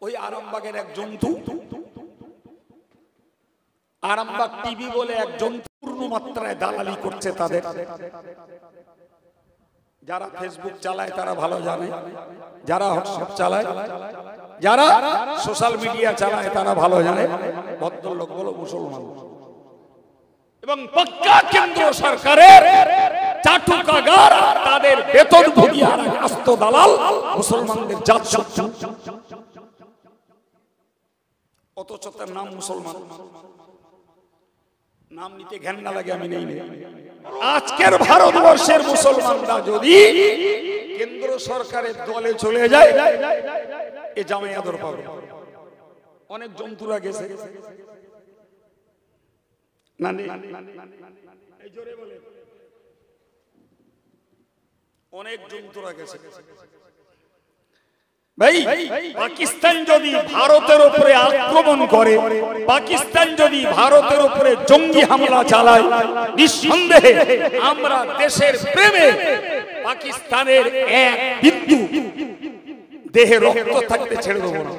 ওই আরামবাগের এক জন্তু, আরামবাগ টিভি বলে এক জন্তু পূর্ণ মাত্রায় দালালি করছে তাদের। যারা ফেসবুক চালায় তারা ভালো জানে, যারা হোয়াটসঅ্যাপ চালায়, যারা সোশ্যাল মিডিয়া চালায় তারা ভালো জানে। ভদ্রলোক বলো মুসলমান এবং পাক্কা কেন্দ্র সরকারের চাটুকাগার তাদের বেতনভোগী আর আস্ত দালাল মুসলমানদের জাত শত্রু, অথচ তার নাম মুসলমান। নাম নিতে ঘেন্না লাগে, আমি নেই। আজকের ভারতবর্ষের মুসলমানরা যদি কেন্দ্র সরকারের দলে চলে যায়, এ জামাই আদর পাবে। অনেক জন্তুরা গেছে না, এই জোরে বলে, অনেক জন্তুরা গেছে। ভাই, পাকিস্তান যদি ভারতের উপরে আক্রমণ করে, পাকিস্তান যদি ভারতের উপরে জঙ্গি হামলা চালায়, নিঃসন্দেহে আমরা দেশের প্রেমে পাকিস্তানের এক বিন্দু দেহে রক্ত থাকতে ছেড়ে দেব না।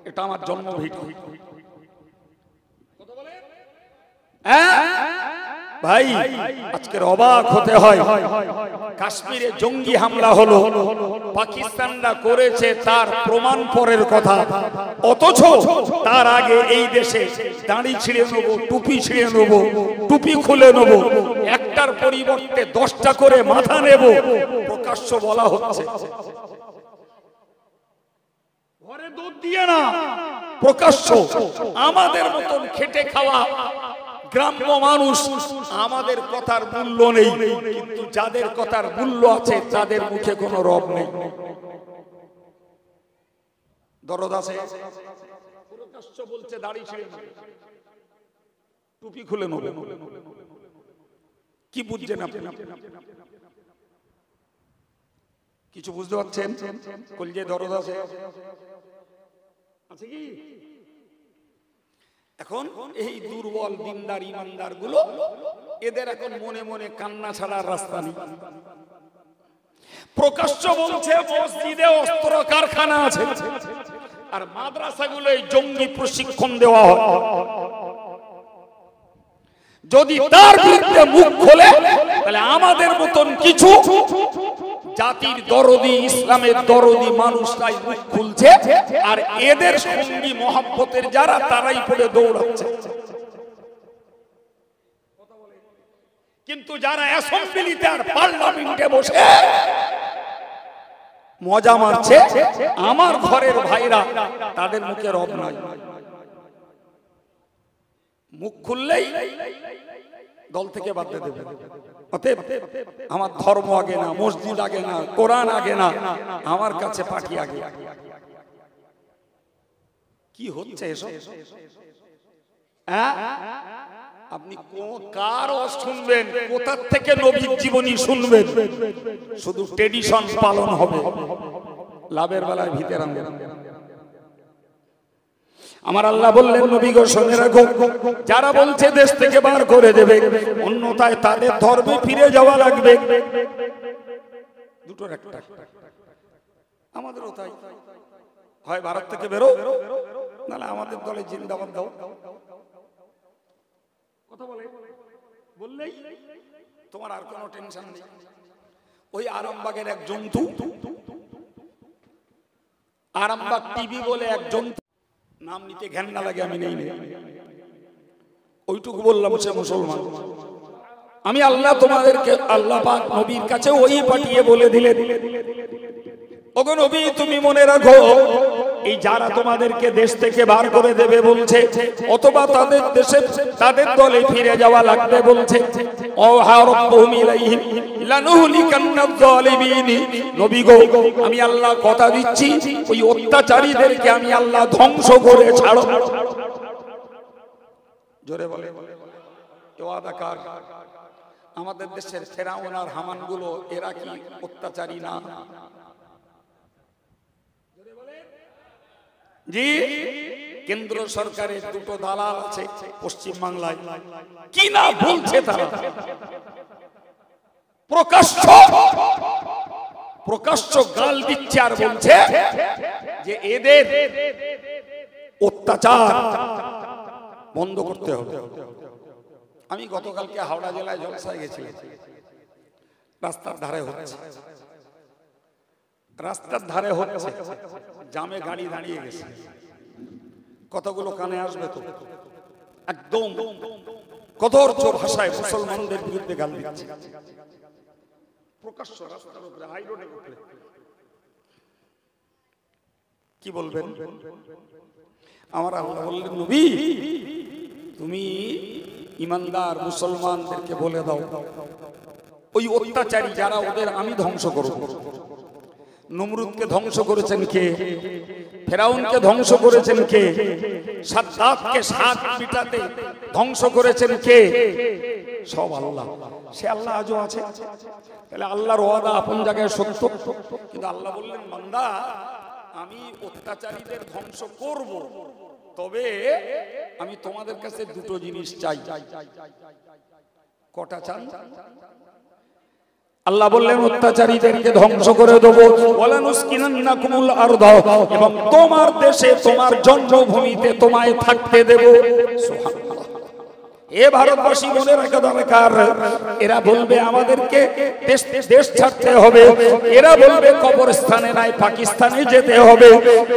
এটা আমার জন্মভিটা। ভাই, আজকের অবাক হতে হয়। কাশ্মীরে জঙ্গি হামলা হলো, পাকিস্তানরা করেছে তার প্রমাণ পরের কথা, অথচ তার আগে এই দেশে দাড়ি ছিঁড়ে নেব, টুপি ছিঁড়ে নেব, টুপি খুলে নেব, একটার পরিবর্তে 10টা করে মাথা নেব, প্রকাশ্য বলা হচ্ছে। ঘরে দুধ দিয়ে না, প্রকাশ্য। আমাদের মতন খেটে খাওয়া গ্রাম্য মানুষ, আমাদের কথার মূল্য নেই, কিন্তু যাদের কথার মূল্য আছে তাদের মুখে কোনো রব নেই, দরদ আছে। প্রকাশ্য বলছে দাড়ি ছেড়ে টুপি খুলে নেবে। কি বুঝছেন আপনি? কিছু বুঝতে পারছেন? কলজে দরদ আছে কি? এখন এই দুর্বল দিনদার ইমানদার গুলো, এদের এখন মনে মনে কান্না ছাড়ার রাস্তা নেই। প্রকাশ্য বলছে মসজিদে অস্ত্র কারখানা আছে, আর মাদ্রাসাগুলোয় জঙ্গি প্রশিক্ষণ দেওয়া হয়। যদি তার বিরুদ্ধে মুখ খোলে, তাহলে আমাদের মতন কিছু জাতির দরদি, ইসলামের দরদি মানুষরাই মুখ খুলছে, আর এদের সঙ্গী মহব্বতের যারা, তারাই পড়ে দৌড়াচ্ছে। কিন্তু যারা অ্যাসেম্বলিতে আর পার্লামেন্টে বসে মজা মারছে, আমার ঘরের ভাইরা, তাদের মুখে রব নাই। মুখ খুললেই দল থেকে বাদ দিয়ে দেবে। অতএব আমার ধর্ম আগে না, মসজিদ আগে না, কোরআন আগে না, আমার কাছে পার্টি আগে। কি হচ্ছে এসব? আপনি কার শুনবেন, কোথা থেকে নবীর জীবনী শুনবেন? শুধু ট্রেডিশন পালন হবে, লাভের বেলায় ভিতরে আনবেন। আমার আল্লাহ বললেন, নবী গো শুনে রাখো, যারা বলছে দেশ থেকে বার করে দেবে, অন্যথায় তাদের ধর্মে ফিরে যাওয়া লাগবে। দুটোর একটা। আমাদেরও তাই, হয় ভারত থেকে বেরো, নাহলে আমাদের দলে জিন্দাবাদ দাও। কথা বললেই তোমার আর কোনো টেনশন নেই। ওই আরামবাগের এক জন্তু, আরামবাগ টিভি বলে এক জন্তু, নাম নিতে ঘেন্না লাগে, আমি নেই। ওইটুকু বললাম, সে মুসলমান। আমি আল্লাহ তোমাদেরকে, আল্লাহ পাক নবীর কাছে ওই পাঠিয়ে বলে দিলেন, ওগো নবী, তুমি মনে রাখো, এই যারা তোমাদেরকে দেশ থেকে বার করে দেবে বলছে, অথবা তাদের দেশে তাদের দলে ফিরে যাওয়া লাগবে বলছে, নবী গো, আমি আল্লাহ কথা দিচ্ছি, ওই অত্যাচারীদেরকে আমি আল্লাহ ধ্বংস করে ছাড়ো। জোরে বলে, আমাদের দেশের ফেরাউন আর হামান গুলো, এরা কি অত্যাচারী না? জি, কেন্দ্র সরকারের দুটো দালাল আছে পশ্চিম বাংলায়, কি না বলছে তারা? প্রকাশ্য গাল দিচ্ছে আর বলছে যে এদের অত্যাচার বন্ধ করতে হবে। আমি গতকালকে হাওড়া জেলায় জলসায় গেছিলাম। রাস্তার ধারে হচ্ছে, রাস্তার ধারে হচ্ছে, জামে গাড়ি দাঁড়িয়ে গেছে। কতগুলো কানে আসবে তো, একদম কদর্য ভাষায় মুসলমানদের বিরুদ্ধে গাল দিচ্ছে প্রকাশ্য রাস্তার উপরে, হাই রোডের উপরে। কি বলবেন? আমার আল্লাহ বললেন, নবী তুমি ইমানদার মুসলমানদেরকে বলে দাও, ওই অত্যাচারী যারা ওদের আমি ধ্বংস করব। নমরুদকে ধ্বংস করেছেন কে? ফেরাউনকে ধ্বংস করেছেন কে? সাদ্দাতকে সাত পিটাতে ধ্বংস করেছেন কে? সব আল্লাহ। সে আল্লাহ আজও আছে। তাহলে আল্লাহর ওয়াদা আপন জায়গায় সত্য। কিন্তু আল্লাহ বললেন, বান্দা আমি অত্যাচারীদের ধ্বংস করব, তবে আমি তোমাদের কাছে দুটো জিনিস চাই। কটা চান? আল্লাহ বললেন, অত্যাচারীদেরকে ধ্বংস করে দেবো, ওয়ালানুসকিনান্নাকুমুল আরদ, এবং তোমার দেশে তোমার জন্মভূমিতে তোমায় থাকতে দেব। সুবহানাল্লাহ। এ ভারতবাসী মনে রাখা দরকার, এরা বলবে আমাদেরকে দেশ ছাড়তে হবে, এরা বলবে কবরস্থানে নাই পাকিস্তানে যেতে হবে।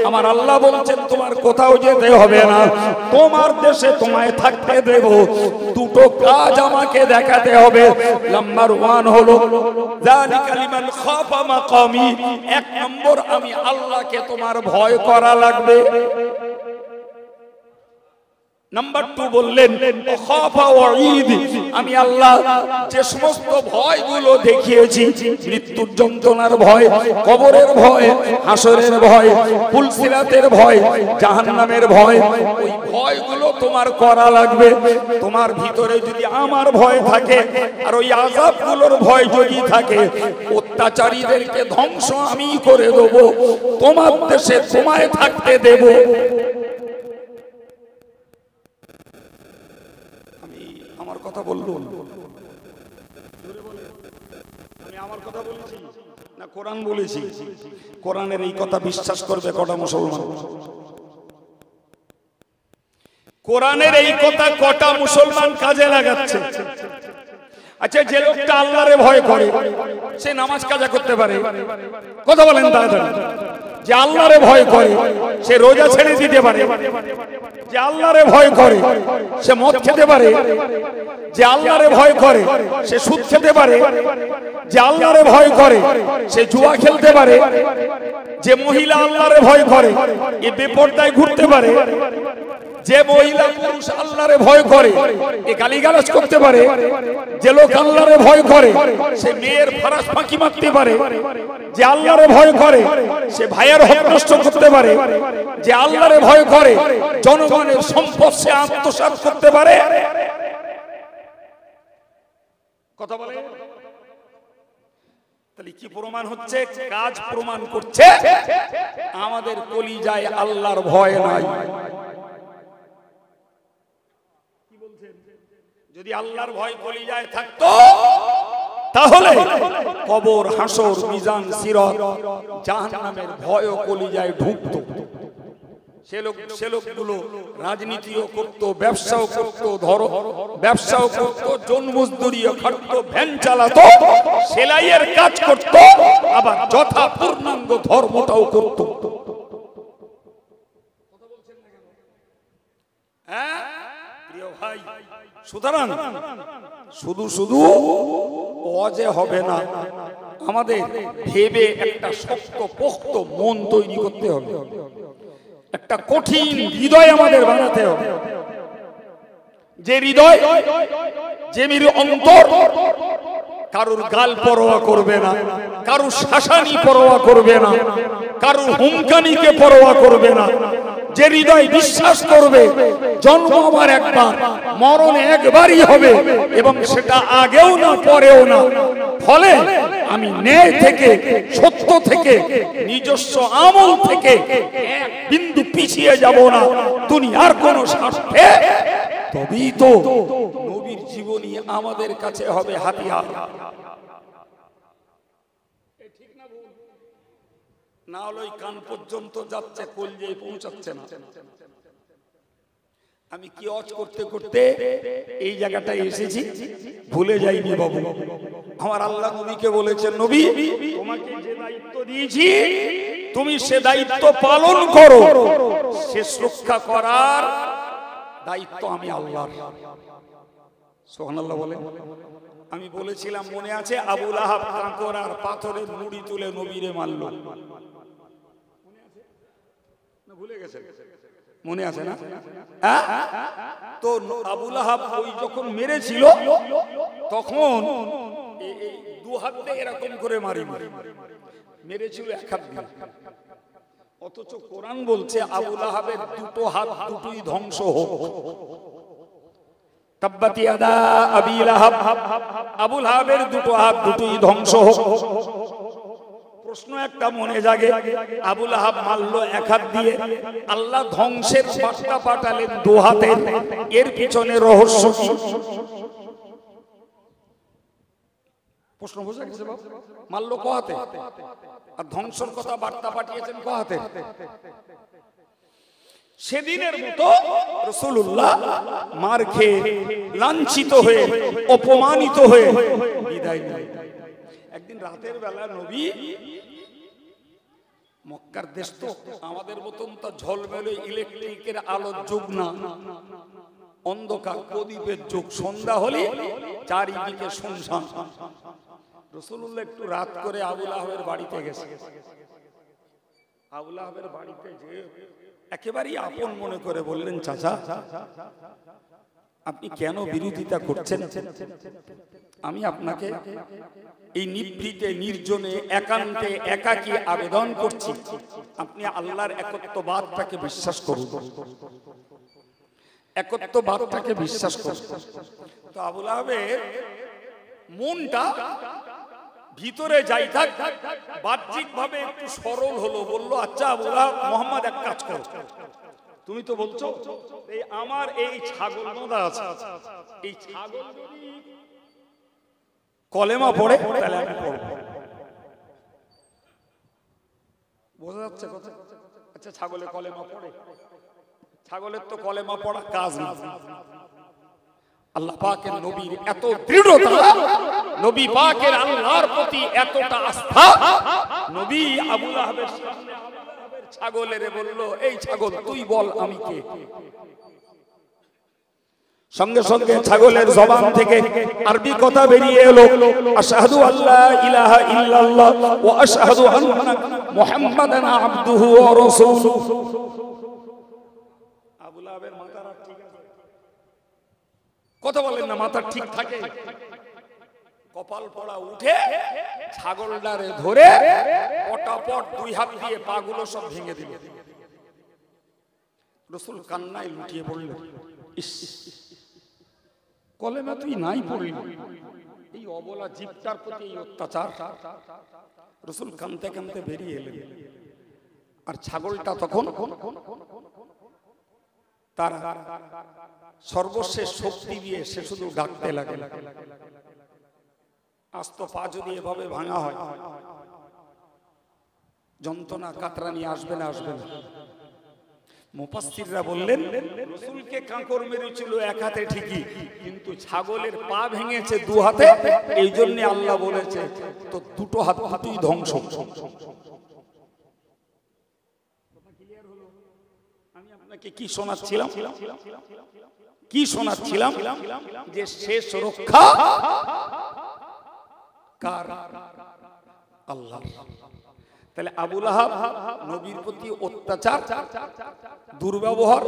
আমার আল্লাহ বলছেন তোমার কোথাও যেতে হবে না, তোমার দেশে তোমায় থাকতে দেব। দুটো কাজ আমাকে দেখাতে হবে। নাম্বার 1 হলো যালিকা লিমান খাফা মাকামি, 1 নম্বর আমি আল্লাহকে তোমার ভয় করা লাগবে। নাম্বার 2 বললেন খাফা ওয়াঈদ, আমি আল্লাহ যে সমস্ত ভয়গুলো দেখিয়েছি, মৃত্যুর যন্ত্রণার ভয়, কবরের ভয়, হাসরের ভয়, পুলসিরাতের ভয়, জাহান্নামের ভয়, ওই ভয়গুলো তোমার করা লাগবে। তোমার ভিতরে যদি আমার ভয় থাকে আর ওই আযাবগুলোর ভয় যদি থাকে, অত্যাচারীদেরকে ধ্বংস আমি করে দেব, তোমার দেশে তোমায় থাকতে দেব। আমার কথা বললো, আমি আমার কথা বলেছি না কোরআন বলেছি? কোরআনের এই কথা বিশ্বাস করবে কটা মুসলমান? কোরআনের এই কথা কটা মুসলমান কাজে লাগাচ্ছে? আচ্ছা, যে লোকটা আল্লাহরে ভয় করে সে নামাজ কাজা করতে পারে? কথা বলেন তাড়াতাড়ি। যে আল্লাহরে ভয় করে সে রোজা ছেড়ে দিতে পারে? যে আল্লাহরে ভয় করে সে মদ খেতে পারে? যে আল্লাহরে ভয় করে সে সুদ খেতে পারে? যে আল্লাহরে ভয় করে সে জুয়া খেলতে পারে? যে মহিলা আল্লাহরে ভয় করে এ বেপরদায় ঘুরতে পারে? যে মহিলা পুরুষ আল্লাহরে ভয় করে এ গালিগালাজ করতে পারে? যে লোক আল্লাহরে ভয় করে সে মেয়ের ফারাস ফাঁকি মারতে পারে? যে আল্লাহরে ভয় করে সে ভাইয়ের হক নষ্ট করতে পারে? যে আল্লাহরে ভয় করে জনগণের সম্পদ সে আত্মসাৎ করতে পারে? কথা বলে। তাহলে কি প্রমাণ হচ্ছে? কাজ প্রমাণ করছে আমাদের কলিজায় আল্লাহর ভয় নাই। যদি আল্লাহর ভয় কলিজায় থাকতো তাহলে কবর, হাসর, মিজান, সিরাত, জাহান্নামের ভয় কলিজায় ঢুকতো। সে লোকগুলো রাজনীতিও করতো, ব্যবসাও করতো, ব্যবসাও করতো, জনমজদুরিও খাটতো, ভ্যান চালাতো, সেলাইয়ের কাজ করতো, আবার যথা পূর্ণাঙ্গ ধর্মটাও করতো। হ্যাঁ প্রিয় ভাই, সুতরাং শুধু শুধু ওয়াজে হবে না, আমাদের ভেবে একটা শক্ত পোক্ত মন তৈরি করতে হবে, একটা কঠিন হৃদয় আমাদের বানাতে হবে। যে হৃদয়, যে অন্তর কারুর গাল পরোয়া করবে না, কারুর শাসানি পরোয়া করবে না, কারুর হুমকানিকে পরোয়া করবে না, যে হৃদয় বিশ্বাস করবে জন্ম আমার একবার, মরণ একবারই হবে এবং সেটা আগেও না পরেও না, ফলে আমি ন্যায় থেকে, সত্য থেকে, নিজস্ব আমল থেকে এক বিন্দু পিছিয়ে যাব না দুনিয়ার কোন স্বার্থে, তবেই তো নবীর জীবনী আমাদের কাছে হবে হাতিয়ার। না হলে ওই কান পর্যন্ত যাচ্ছে, কলজেই পৌঁছাচ্ছে না। আমি কি ওয়াজ করতে করতে এই জায়গাটায় এসেছি, ভুলে যাইনি বাবু। আমার আল্লাহ নবীকে বলেছেন, নবী তোমাকে যে দায়িত্ব দিয়েছি তুমি সে দায়িত্ব পালন করো, শেষ রক্ষা করার দায়িত্ব আমি আল্লাহর। সুবহানাল্লাহ বলে। আমি বলেছিলাম মনে আছে, আবু লাহাব কাঁকর আর পাথরের মুড়ি তুলে নবীরে মারল, ভুলে গেছে? মনে আছে না? তো আবু লাহাব ওই যখন মেরেছিল তখন দু হাত দিয়ে এরকম করে মেরেছিল, এক হাত দিয়ে। অথচ কোরআন বলছে আবু লাহাবের দুটো হাত দুটোই ধ্বংস হোক। তাব্বাত ইয়াদা আবি লাহাব, আবু লাহাবের দুটো হাত দুটোই ধ্বংস হোক। প্রশ্ন একটা মনে জাগে, আবু লাহাব মারলো এক হাত দিয়ে, আল্লাহ ধ্বংসের বার্তা পাঠালেন দু হাতের, এর পিছনে রহস্য কি? প্রশ্ন বোঝা গেছে বাবা? মারলো ক হাতে, আর ধ্বংসের কথা বার্তা পাঠিয়েছেন ক হাতে? সেদিনের মতো রাসূলুল্লাহ মার খেয়ে, লাঞ্ছিত হয়ে, অপমানিত হয়ে বিদায় নেয়। একদিন রাতের বেলা নবী, মক্কার দেশ তো, আমাদের মতন তো ঝলমেলে ইলেকট্রিকের আলোর যুগ না, অন্ধকার প্রদীপের যুগ। সন্ধ্যা হলে চারিদিকে শুনশান। রাসূলুল্লাহ একটু রাত করে আবু লাহাবের বাড়িতে গেছে। আবু লাহাবের বাড়িতে যে একেবারেই আপন মনে করে বললেন, চাচা আপনি কেন বিরোধিতা করছেন? আমি আপনাকে এই নিভৃতে, নির্জনে, একান্তে, একাকী আবেদন করছি, আপনি আল্লাহর একত্ববাদটাকে বিশ্বাস করুন, একত্ববাদটাকে বিশ্বাস করুন। তো আবু লাহাবের মনটা ভিতরে যাই থাক, বাহ্যিক ভাবে একটু সরল হলো। বললো, আচ্ছা আবু লাহাব, মোহাম্মদ এক কাজ করো, তুমি তো বলছো এই আমার এই ছাগল বাঁধা আছে, এই ছাগল যদি কলেমা পড়ে তাহলে আমি পড়ব। বোঝা যাচ্ছে কথা? আচ্ছা ছাগলে কলেমা পড়ে? ছাগলের তো কলেমা পড়া কাজ না। আল্লাহ পাকের নবীর এত দৃঢ়তা, নবী পাকের আল্লাহর প্রতি এতটা আস্থা, নবী আবু লাহাবের সামনে ছাগলের বলল, এই ছাগল তুই বল আমি কে? সঙ্গে সঙ্গে ছাগলের জবান থেকে আরবি কথা বেরিয়ে এলো, আশহাদু আল্লা ইলাহা ইল্লাল্লাহ ওয়া আশহাদু আন্না মুহাম্মাদান আবদুহু ওয়া রাসূলুহু। আবু লাহাবের মাথার ঠিক আছে? কথা বলেন না, মাথা ঠিক থাকে? কপাল পড়া উঠে ছাগলটারে ধরে পটাপট দুই হাত দিয়ে পাগুলো সব ভেঙে দিল। রাসূল কান্নায় লুটিয়ে পড়লেন, ইস, কলেমা তুই নাই পড়লি, এই অবলা জীবটার প্রতি এই অত্যাচার। রাসূল কাঁদতে কাঁদতে বেরিয়ে এলেন। আর ছাগলটা তখন তার সর্বশেষ শক্তি দিয়ে সে শুধু ডাকতে লাগে, আস্ত পা যদি এভাবে ভাঙা হয়, যন্ত্রণা কাতরানি আসবে না, আসবে না। মুফাসসিররা বললেন, রাসূলকে কাঁকর মেরেছিল এক হাতে ঠিকই, কিন্তু ছাগলের পা ভেঙেছে দু হাতে, এই জন্য আল্লাহ বলেছে তো দুটো হাত দুটোই ধ্বংস। আমি আপনাকে কি শোনাচ্ছিলাম? কি শোনাচ্ছিলাম? যে শেষ রক্ষা কার? আল্লাহ। তাহলে আবু লাহাব নবীর প্রতি অত্যাচার, দুর্ব্যবহার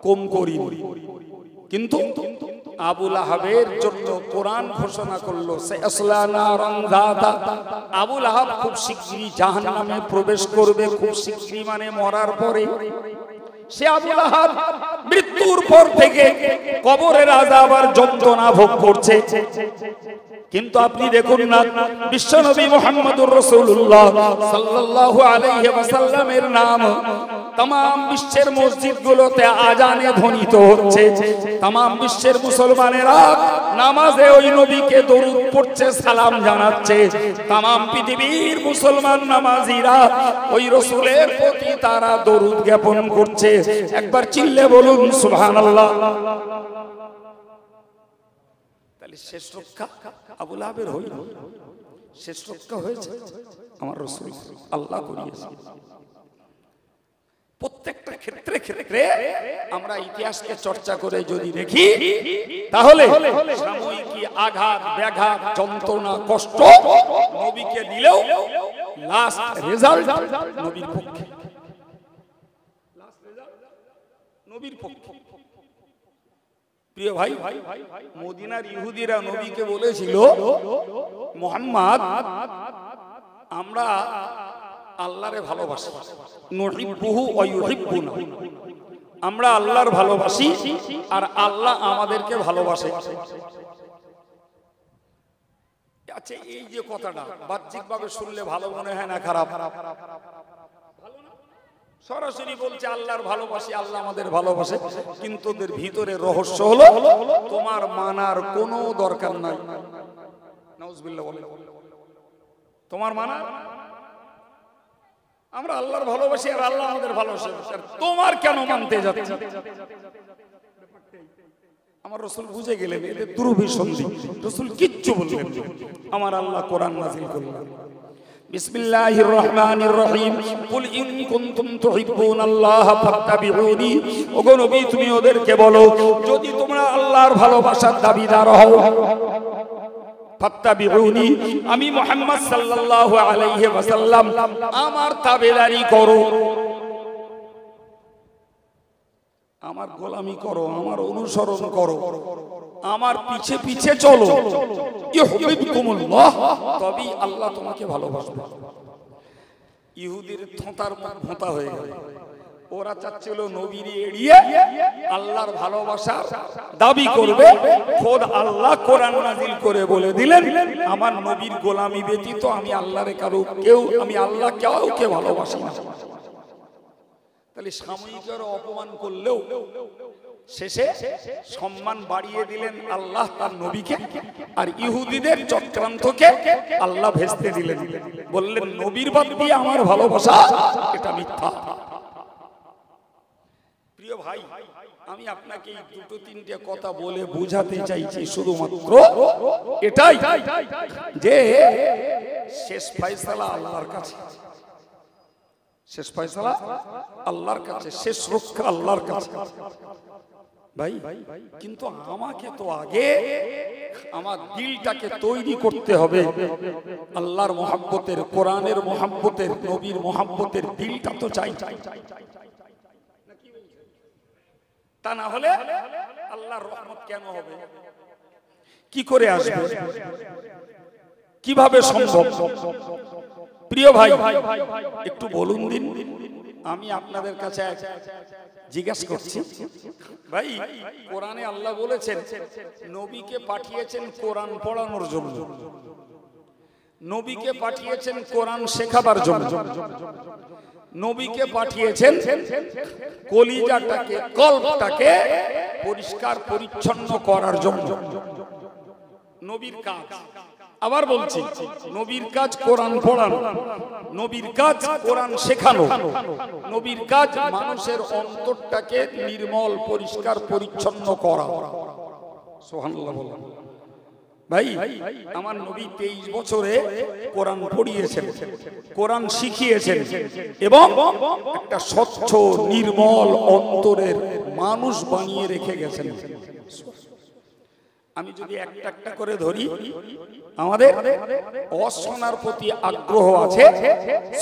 কম করিনি, কিন্তু আবু লাহাবের জন্য কোরআন ঘোষণা করলো, সায়াসলা নারান যাতা। আবু লাহাব খুব শিগগিরই জাহান্নামে প্রবেশ করবে, খুব শিগগিরই মানে মরার পরে। সে আবু লাহাব মৃত্যুর পর থেকে কবরের আযাব আর যন্ত্রণা ভোগ করছে। কিন্তু আপনি দেখুন না, বিশ্বনবী মুহাম্মদুর রাসূলুল্লাহ সাল্লাল্লাহু আলাইহি ওয়াসাল্লামের নাম तमाम বিশ্বের মসজিদগুলোতে আজানে ধ্বনিত হচ্ছে। तमाम বিশ্বের মুসলমানেরা নামাজে ওই নবীকে দরুদ পড়ছে, সালাম জানাচ্ছে। तमाम পৃথিবীর মুসলমান নামাজিরা ওই রাসূলের প্রতি তারা দরুদ জ্ঞাপন করছে। একবার চিল্লে বলুন সুবহানাল্লাহ। তাহলে শেষ রক্ষা আবু লাহাবের হইল, শেষ রক্ষা হয়েছে আমার রাসূল আল্লাহ করিয়েছে। প্রত্যেকটা ক্ষেত্রে ক্ষেত্রে আমরা ইতিহাসকে চর্চা করে যদি দেখি, তাহলে সাময়িক আঘাত ব্যাঘাত যন্ত্রণা কষ্ট নবীকে দিলেও লাস্ট রেজাল্ট নবীর পক্ষে, নবীর পক্ষে। প্রিয় ভাই, মদিনার ইহুদিরা নবীকে বলেছিল, মুহাম্মদ আমরা আল্লাহরে ভালোবাসি, নুহিব্বুহু ওয়া ইউহিব্বুনা, আমরা আল্লাহর ভালোবাসি আর আল্লাহ আমাদেরকে ভালোবাসে। আচ্ছা, এই যে কথাটা বাহ্যিকভাবে শুনলে ভালো মনে হয় না খারাপ? সরাসরি বলছে আল্লাহর ভালোবাসি, আল্লাহ আমাদের ভালোবাসে, কিন্তু ওদের ভিতরে রহস্য হলো তোমার মানার কোনো দরকার নাই। নাউজুবিল্লাহ বলে, তোমার মানা, আমরা আল্লাহর ভালোবাসি আর আল্লাহ আমাদের ভালোবাসে, তোমার কেন মানতে যাচ্ছে? আমার রাসূল বুঝে গেলেন এদের দুর্বিসন্ধি, রাসূল কিচ্ছু বললেন। আমার আল্লাহ কোরআন নাযিল করলেন, বিসমিল্লাহির রহমানির রহিম, কুল ইন কুনতুম তুহিব্বুনাল্লাহ ফাত্তাবিউনি। ওগো নবী, তুমি ওদেরকে বলো, যদি তোমরা আল্লাহর ভালোবাসার দাবিদার হও, ফাত্তাবিউনি, আমি মুহাম্মদ সাল্লাল্লাহু আলাইহি ওয়াসাল্লাম আমার তাবেদারি করো, আমার গোলামি করো, আমার অনুসরণ করো, আমার পিছে পিছে চলো, ইউহিব্বুকুমুল্লাহ, তবেই আল্লাহ তোমাকে ভালোবাসবে। ইহুদির থোঁতার ভোঁতা হয়ে গেল। ওরা চাচ্ছিল নবীর এড়িয়ে আল্লাহর ভালোবাসার দাবি করবে। খোদ আল্লাহ কোরআন নাযিল করে বলে দিলেন, আমার নবীর গোলামি ব্যতীত আমি আল্লাহরে আমি আল্লাহ কাউকে ভালোবাসি না। তাহলে সাময়িকের অপমান করলেও শেষে সম্মান বাড়িয়ে দিলেন আল্লাহ তার নবীকে, আর ইহুদিদের চক্রান্তকে আল্লাহ ভেস্তে দিলেন, বললেন নবীর বাদ দিয়ে আমার ভালোবাসা এটা মিথ্যা। প্রিয় ভাই, আমি আপনাকে এই দুটো তিনটে কথা বলে বোঝাতে চাইছি শুধুমাত্র এটাই যে শেষ ফয়সালা আল্লাহর কাছে, শেষ ফয়সালা আল্লাহর কাছে, শেষ রক্ষা আল্লাহর কাছে। ভাই, কিন্তু আমাকে তো আগে আমার দিলটাকে তৈরি করতে হবে আল্লাহর মহব্বতের, কোরআনের মহব্বতের, নবীর মহব্বতের দিলটা তো চাই। তা না হলে আল্লাহর রহমত কেন হবে? কি করে আসবে? কিভাবে সম্ভব? প্রিয় ভাই, একটু বলুন দিন, আমি আপনাদের কাছে জিজ্ঞাসা করছি, ভাই কোরআনে আল্লাহ বলেছেন নবীকে পাঠিয়েছেন কোরআন পড়ানোর জন্য, নবীকে পাঠিয়েছেন কোরআন শেখাবার জন্য, নবীকে পাঠিয়েছেন কলিজাটাকে, কলবটাকে পরিষ্কার পরিচ্ছন্ন করার জন্য। নবীর কাজ, আবার বলছি, নবীর কাজ কোরআন পড়ানো, নবীর কাজ কোরআন শেখানো, নবীর কাজ মানুষের অন্তরটাকে নির্মল পরিষ্কার পরিচ্ছন্ন করা। সুবহানাল্লাহ বলুন। ভাই, আমার নবী 23 বছরে কোরআন পড়িয়েছেন, কোরআন শিখিয়েছেন, এবং একটা স্বচ্ছ নির্মল অন্তরের মানুষ বানিয়ে রেখে গেছেন। আমি যদি একটা একটা করে ধরি, আমাদের অশোনার প্রতি আগ্রহ আছে,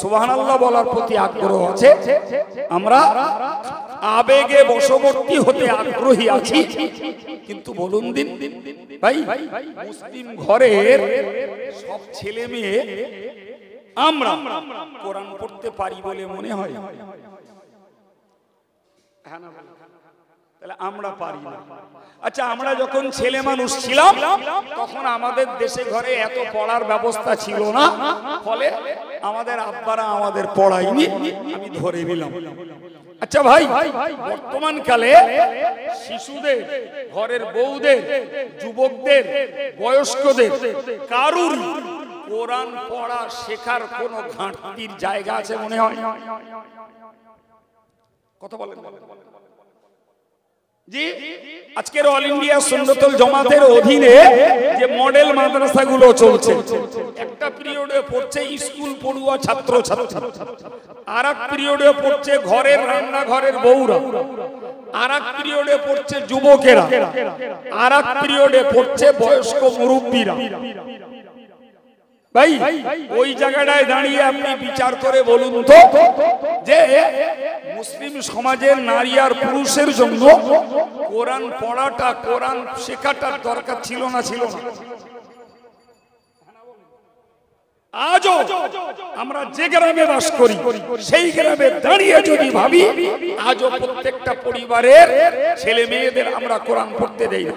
সুবহানাল্লাহ বলার প্রতি আগ্রহ আছে, আমরা আবেগে বশবর্তী হতে আগ্রহী আছি। কিন্তু বলুন দিন ভাই, মুসলিম ঘরের সব ছেলে মেয়ে আমরা কোরআন পড়তে পারি বলে মনে হয়? তাহলে আমরা পারি না। আচ্ছা, আমরা যখন ছেলে মানুষ ছিলাম তখন আমাদের দেশে ঘরে এত পড়ার ব্যবস্থা ছিল না, ফলে আমাদের আব্বারা আমাদের পড়ায়নি, আমি ধরে নিলাম। আচ্ছা ভাই, বর্তমান কালে শিশুদের, ঘরের বউদের, যুবকদের, বয়স্কদের কারুর কোরআন পড়া শেখার কোনো ঘাটতির জায়গা আছে মনে হয়? কথা বলেন জি। আজকের অল ইন্ডিয়া সুন্নতুল জামাতের অধীনে যে মডেল মাদ্রাসাগুলো চলছে, একটা পিরিয়ডে পড়ছে স্কুল পড়ুয়া ছাত্র ছাত্রী, আর এক পিরিয়ডে পড়ছে ঘরের রান্নাঘরের বউরা, আর এক পিরিয়ডে পড়ছে যুবকেরা, আর এক পিরিয়ডে পড়ছে বয়স্ক মুরব্বীরা। ভাই, ওই জায়গাটায় দাঁড়িয়ে আপনি বিচার করে বলুন তো যে মুসলিম সমাজের নারী আর পুরুষের জন্য কোরআন পড়াটা, কোরআন শেখাটার দরকার ছিল না ছিল না? আজও আমরা যে গ্রামে বাস করি সেই গ্রামে দাঁড়িয়ে যদি ভাবি, আজও প্রত্যেকটা পরিবারের ছেলে মেয়েদের আমরা কোরআন পড়তে দেই না,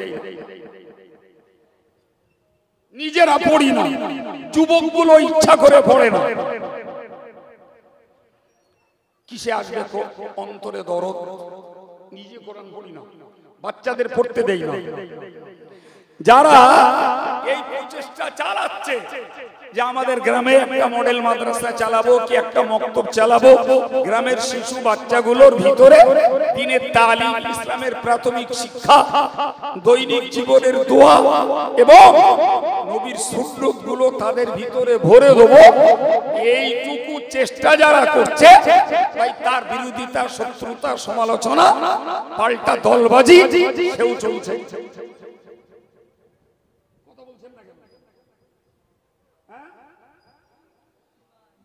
নিজেরা পড়ি না, যুবকগুলো ইচ্ছা করে পড়ে না। কিসে আসবে অন্তরে দরদ? নিজে কোরআন পড়ি না, বাচ্চাদের পড়তে দেই না। যারা এই প্রচেষ্টা চালাচ্ছে যে আমাদের গ্রামে একটা মডেল মাদ্রাসা চালাবো কি একটা মক্তব চালাবো, গ্রামের শিশু বাচ্চাগুলোর ভিতরে দ্বীনের তালিম, ইসলামের প্রাথমিক শিক্ষা, দৈনিক জীবনের দোয়া এবং নবীর সুন্নতগুলো তাদের ভিতরে ভরে দেবো, এইটুকু চেষ্টা যারা করছে, ভাই তার বিরোধিতা, শত্রুতা, সমালোচনা, পাল্টা দলবাজি সেও চলছে।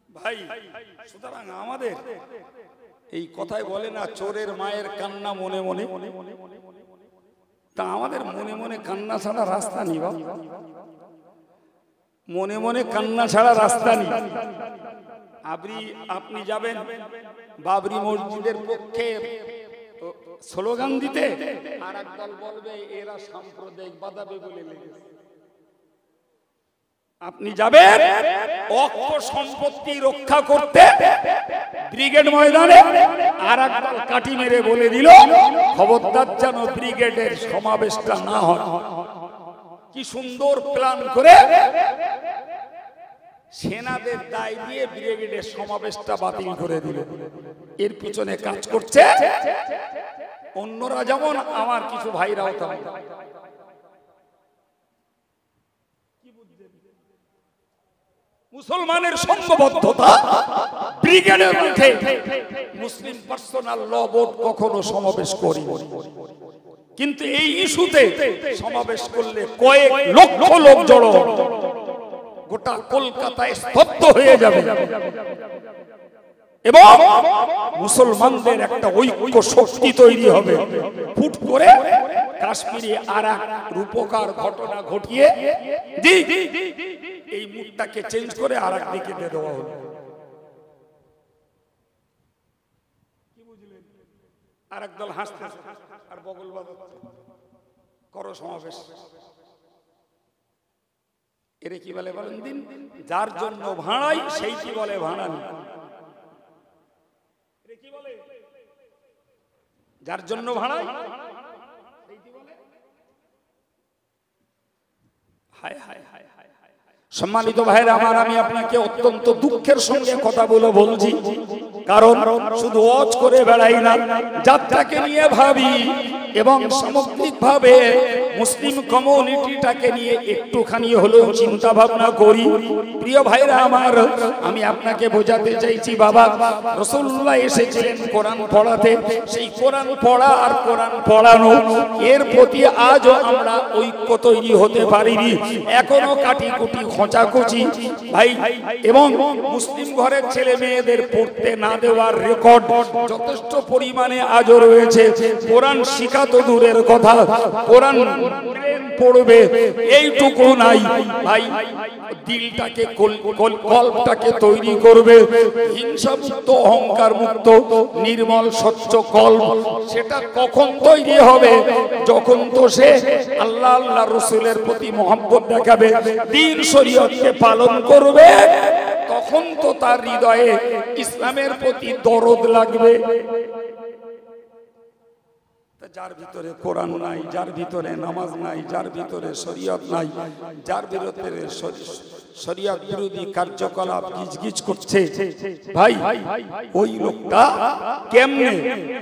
ভাই, সুতরাং আমাদের এই কথাই বলে না, চোরের মায়ের কান্না মনে মনে, তা আমাদের মনে মনে কান্না ছাড়া রাস্তা নেই। মনে মনে কান্না ছাড়া রাস্তা নেই। আপনি যাবেন বাবরি মসজিদের পক্ষে স্লোগান দিতে, আর একদল বলবে এরা সাম্প্রদায়িক বাদাবে বলে লেগেছে। আপনি যাবেন অক্ষ সম্পত্তি রক্ষা করতে ব্রিগেড ময়দানে, আর একদল কাটি মেরে বলে দিল খবরদার যেন ব্রিগেডের সমাবেশটা না হয়। কি সুন্দর প্ল্যান করে সেনাদের দায় দিয়ে ব্রিগেডের সমাবেশটা বাতিল করে দিল। এর পিছনে কাজ করছে অন্যরা, যেমন আমার কিছু ভাইরাও তেমন। মুসলমানের সংঘবদ্ধতা ব্রিগেডের মধ্যে মুসলিম পার্সোনাল ল বোর্ড কখনো সমাবেশ করি, কিন্তু এই ইস্যুতে সমাবেশ করলে কয়েক লক্ষ লোক জড়ো, গোটা কলকাতায় স্তব্ধ হয়ে যাবে এবং মুসলমানদের একটা ঐক্য শক্তি তৈরি হবে। ফুট করে কাশ্মীরে আর এক রূপকার ঘটনা ঘটিয়ে এই মুখটাকে চেঞ্জ করে আর এক দিকে দিয়ে দেওয়া হলো। আর একদল হাসতে আর বগল বাজাচ্ছে, করো সমাবেশ। এরে কি বলে বলেন দিন? যার জন্য ভাড়াই সেই কি বলে ভাড়ানি। যার জন্য ভাড়াই সেই কি বলে? হায় হায় হায় হায়। সম্মানিত ভাইরা আমার, আমি আপনাকে অত্যন্ত দুঃখের সঙ্গে কথা বলছি, কারণ শুধু ওয়াজ করে বেড়াই না, যাত্রাকে নিয়ে ভাবি এবং সামগ্রিকভাবে মুসলিম কমিউনিটিটাকে নিয়ে একটুখানি হলেও চিন্তা ভাবনা করি। প্রিয় ভাইরা আমার, আমি আপনাকে বোঝাতে চাইছি, বাবা রাসূলুল্লাহ এসেছিলেন কোরআন পড়াতে, সেই কোরআন পড়া আর কোরআন পড়ানো, এর প্রতি আজও আমরা ঐক্য তৈরি হতে পারিনি। এখনো কাটিকুটি খোঁচাখুচি ভাই, এবং মুসলিম ঘরের ছেলে মেয়েদের পড়তে না দেওয়ার রেকর্ড যথেষ্ট পরিমাণে আজও রয়েছে। কোরআন শিখা তো দূরের কথা, কোরআন পড়বে এইটুকু নাই ভাই, দিলটাকে কল্পটাকে তৈরি করবে হিংসা মুক্ত, অহংকার মুক্ত, নির্মল স্বচ্ছ কল্প। সেটা কখন তৈরি হবে? যখন তো সে আল্লাহ আল্লাহ রসুলের প্রতি মহব্বত দেখাবে, দ্বীন শরীয়তকে পালন করবে, তখন তো তার হৃদয়ে ইসলামের প্রতি দরদ লাগবে। যার ভিতরে কোরআন নাই, যার ভিতরে নামাজ নাই, যার ভিতরে শরীয়ত নাই, যার ভিতরে শরীয়ত বিরোধী কার্যকলাপ গিজগিজ করছে, ভাই ওই লোকটা কেমনে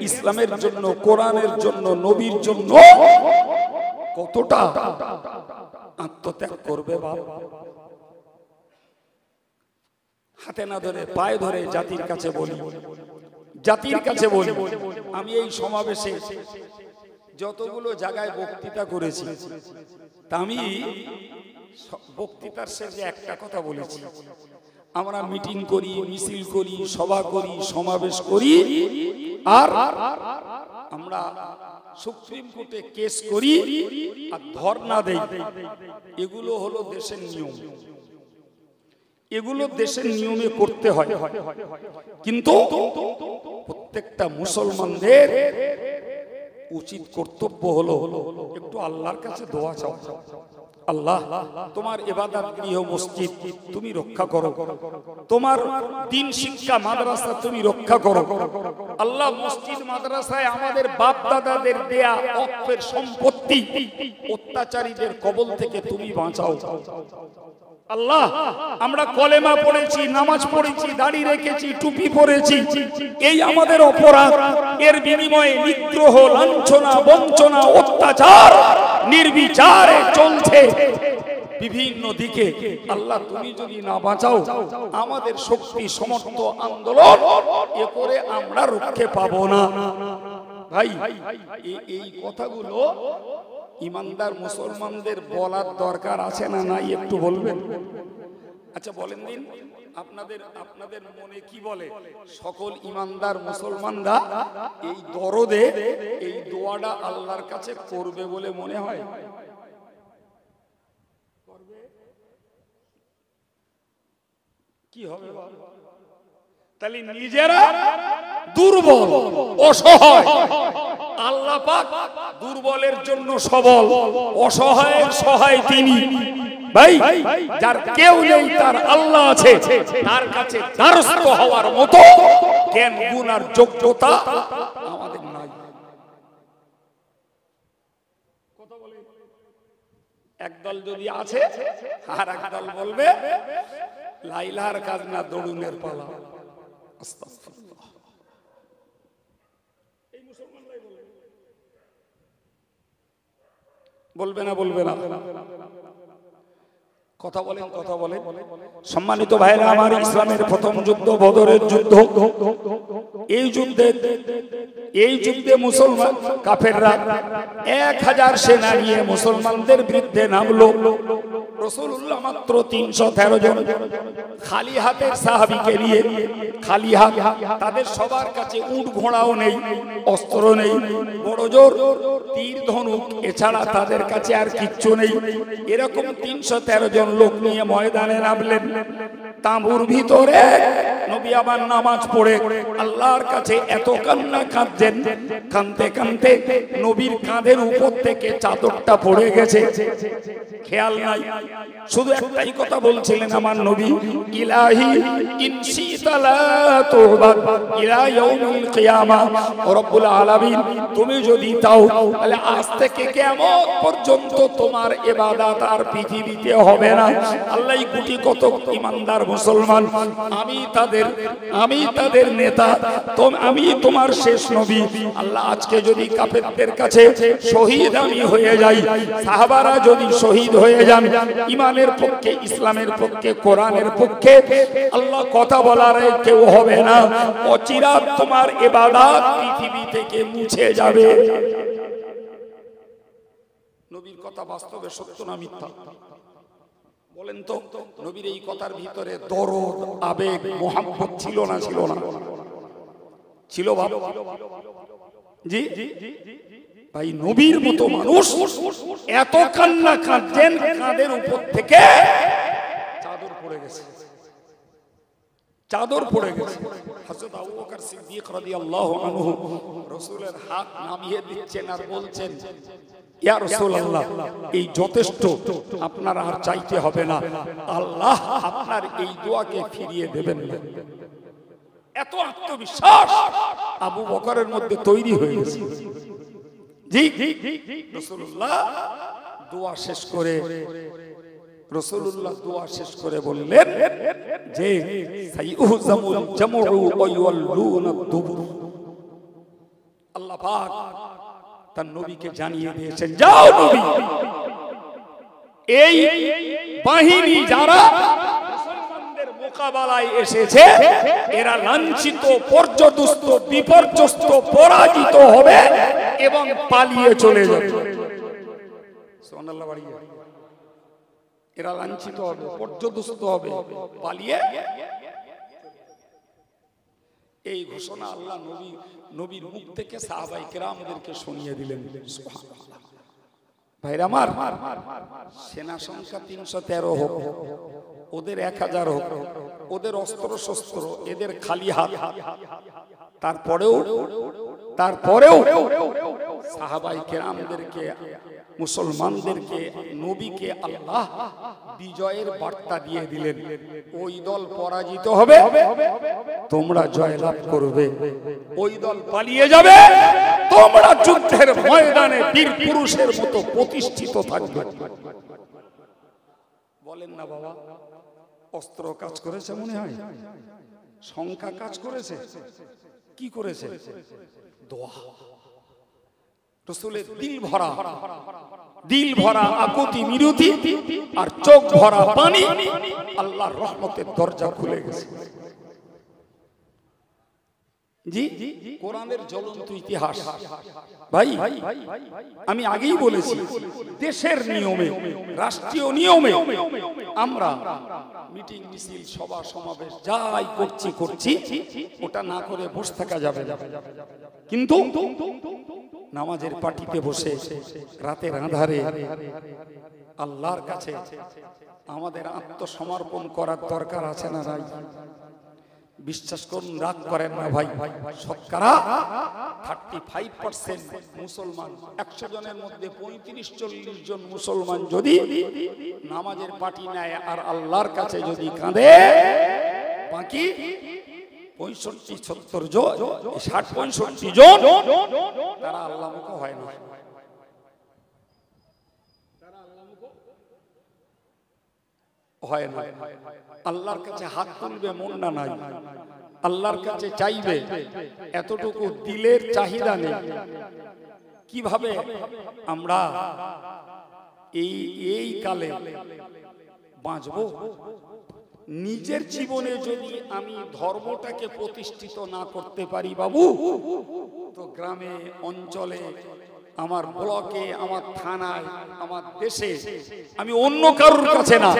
ইসলামের জন্য, কোরআনের জন্য, নবীর জন্য কতটা আত্মত্যাগ করবে? বাবা, হাতে না ধরে পায়ে ধরে জাতির কাছে বলি, জাতির কাছে বলি, আমি এই সমাবেশে যতগুলো জায়গায় বক্তৃতা করেছি, তা আমি বক্তৃতার শেষে একটা কথা বলেছি, আমরা মিটিং করি, মিছিল করি, সভা করি, সমাবেশ করি, আর আমরা সুপ্রিম কোর্টে কেস করি আর ধর্ণা দেই, এগুলো হলো দেশের নিয়ম, এগুলো দেশের নিয়মে করতে হয়। কিন্তু প্রত্যেকটা মুসলমানদের উচিত কর্তব্য হলো একটু আল্লাহর কাছে দোয়া চাও, আল্লাহ তোমার ইবাদত গৃহ মসজিদ তুমি রক্ষা করো, তোমার দ্বীন শিক্ষা মাদ্রাসা তুমি রক্ষা করো, আল্লাহ মসজিদ মাদ্রাসায় আমাদের বাপ দাদাদের দেয়া অর্থের সম্পত্তি অত্যাচারীদের কবল থেকে তুমি বাঁচাও। আল্লাহ আমরা কলেমা পড়েছি, নামাজ পড়েছি, দাড়ি রেখেছি, টুপি পরেছি, এই আমাদের অপরাধ, এর বিনিময়ে নিগ্রহ, লাঞ্ছনা, বঞ্চনা, অত্যাচার নির্বিচারে চলছে বিভিন্ন দিকে। আল্লাহ তুমি যদি না বাঁচাও, আমাদের শক্তি সমর্থ আন্দোলন এ করে আমরা রক্ষে পাবো না। ভাই এই কথাগুলো ইমানদার মুসলমানদের বলার দরকার আছে না নাই একটু বলবেন? আচ্ছা বলেন দিন, আপনাদের মনে কি বলে? সকল ইমানদার মুসলমানরা এই দরদে এই দোয়াটা আল্লাহর কাছে করবে বলে মনে হয়? কি হবে? তাহলে নিজেরা দুর্বল, অসহায়, আল্লাহ পাক দুর্বলের জন্য সবল, অসহায়ের সহায় তিনি। ভাই যার কেউ নেই তার আল্লাহ আছে, তার কাছে দ্বারস্থ হওয়ার মতো জ্ঞান গুণ আর যোগ্যতা আমাদের নাই। একদল যদি আছে আর একদল বলবে লাইলার কাজ না, দড়ুনের পালা। বলবে না, বলবে না, কথা বলেন, কথা বলেন। সম্মানিত ভাইরা আমার, ইসলামের প্রথম যুদ্ধ বদরের যুদ্ধ। এই যুদ্ধে মুসলমান কাফেররা 1000 সেনা নিয়ে মুসলমানদের বিরুদ্ধে নামলো। রাসূলুল্লাহ মাত্র 313 জন খালি হাতের সাহাবীকে নিয়ে, খালি হাত, তাদের সবার কাছে উট ঘোড়াও নেই, অস্ত্র নেই, বড় জোর তীর ধনুক এছাড়া তাদের কাছে আর কিচ্ছু নেই। এরকম 313 জন লোক নিয়ে ময়দানে নামলেন। তাঁবুর ভিতরে নবী আবার নামাজ পড়ে আল্লাহর কাছে এত কান্না কাঁদছেন, কাঁদতে কাঁদতে নবীর কাঁধের উপর থেকে চাদরটা পড়ে গেছে, খেয়াল নাই। শুধু একটাই কথা বলছিলেন আমার নবী, ইলাহি ইনশিতা লা তুবাদ ইলা ইয়াউমিল কিয়ামাহ, রব্বুল আলামিন তুমি যদি চাও তাহলে আজ থেকে কিয়ামত পর্যন্ত তোমার ইবাদত আর পৃথিবীতে হবে না। আল্লাহই কোটি কত ইমানদার মুসলমান, আমি তাদের নেতা, আমি তোমার শেষ নবী। আল্লাহ আজকে যদি কাফেরদের কাছে শহীদ আমি হয়ে যাই, সাহাবারা যদি শহীদ হয়ে যান ইমানের পক্ষে, ইসলামের পক্ষে, কোরআনের পক্ষে, আল্লাহ কথা বলার কেউ হবে না। অচিরাত তোমার ইবাদত পৃথিবী থেকে মুছে যাবে। নবীর কথা বাস্তবে সত্য না মিথ্যা? বলেন তো, নবীর এই কথার ভিতরে দরদ, আবেগ, মোহাম্মত ছিল না ছিল না? ছিল বাবা জি ভাই, নবীর মতো মানুষ এত কান্না কাঁদছেন, কাঁধের উপর থেকে চাদর পড়ে গেছে, চাদর পড়ে গেছে। হযরত আবু বকর সিদ্দিক রাদিয়াল্লাহু আনহু রাসূলের হাত নামিয়ে দিচ্ছেন আর বলছেন, ইয়া রাসূলুল্লাহ, এই যথেষ্ট, আপনার আর চাইতে হবে না, আল্লাহ আপনার এই দোয়াকে ফিরিয়ে দেবেন না। এত আত্মবিশ্বাস আবু বকরের মধ্যে তৈরি হয়ে গেছে। জি রাসূলুল্লাহ দোয়া শেষ করে, রাসূলুল্লাহ দোয়া শেষ করে বললেন যে সাইউহজামুল জামউ ওয়া ইউল্লুনা দুবুর। আল্লাহ পাক তার নবীকে জানিয়ে দিয়েছেন, যাও নবী, এই বাহিনী যারা মুসলমানদের মোকাবেলায় এসেছে এরা লাঞ্ছিত, পর্যদুস্ত, বিপর্যস্ত, পরাজিত হবে এবং পালিয়ে চলে যাবে। সুবহানাল্লাহ বাড়িয়ে, এরা লাঞ্ছিত হবে, পর্যদুস্ত হবে, পালিয়ে। এই ঘোষণা আল্লাহ নবীর মুখ থেকে সাহাবায়ে কেরামদেরকে শুনিয়ে দিলেন। সুবহানাল্লাহ। ভাইরা আমার, সেনা সংখ্যা ৩১৩ হোক, ওদের ১০০০ হোক, ওদের অস্ত্র শস্ত্র, এদের খালি হাত, তারপরেও সাহাবায়ে কেরামদেরকে, মুসলমানদেরকে, নবীকে আল্লাহ বিজয়ের বার্তা দিয়ে দিলেন। ওই দল পরাজিত হবে, তোমরা জয়লাভ করবে। ওই দল পালিয়ে যাবে, তোমরা যুদ্ধের ময়দানে বীর পুরুষের মতো প্রতিষ্ঠিত থাকবে। বলেন না বাবা, অস্ত্র কাজ করেছে মনে হয়, সংখ্যা কাজ করেছে, কি করেছে? দোয়া। রাসূলের দিল ভরা আকুতি মিনতি আর চোখ ভরা পানি, আল্লাহর রহমতের দরজা খুলে গেছে। জি, কোরআনের জ্বলন্ত ইতিহাস। ভাই আমি আগেই বলেছি, দেশের নিয়মে, রাষ্ট্রীয় নিয়মে আমরা মিটিং মিছিল সভা সমাবেশ যাই করছি, ওটা না করে বসে থাকা যাবে না। কিন্তু নামাজের পাটিতে বসে রাতের আঁধারে আল্লাহর কাছে আমাদের আত্মসমর্পণ করার দরকার আছে না নাই? বিশ্বাস করুন, রাগ করেন না ভাই, শতকরা 35% মুসলমান, 100 জনের মধ্যে 35-40 জন মুসলমান যদি নামাজের পাটি নেয় আর আল্লাহর কাছে যদি কাঁদে, বাকি 65-70 জন, 60-65 জন তারা আল্লাহমুখ হয় না। হয় না, আল্লাহর কাছে হাত তুলবে মন না নাই, আল্লাহর কাছে চাইবে, এতটুকু দিলের চাহিদা নেই। কিভাবে আমরা এই কালে বাঁচবো? নিজের জীবনে যদি আমি ধর্মটাকে প্রতিষ্ঠিত না করতে পারি বাবু, তো গ্রামে, অঞ্চলে, আমার ব্লকে, আমার থানায়, আমার দেশে, আমি অন্য কারোর কাছে না,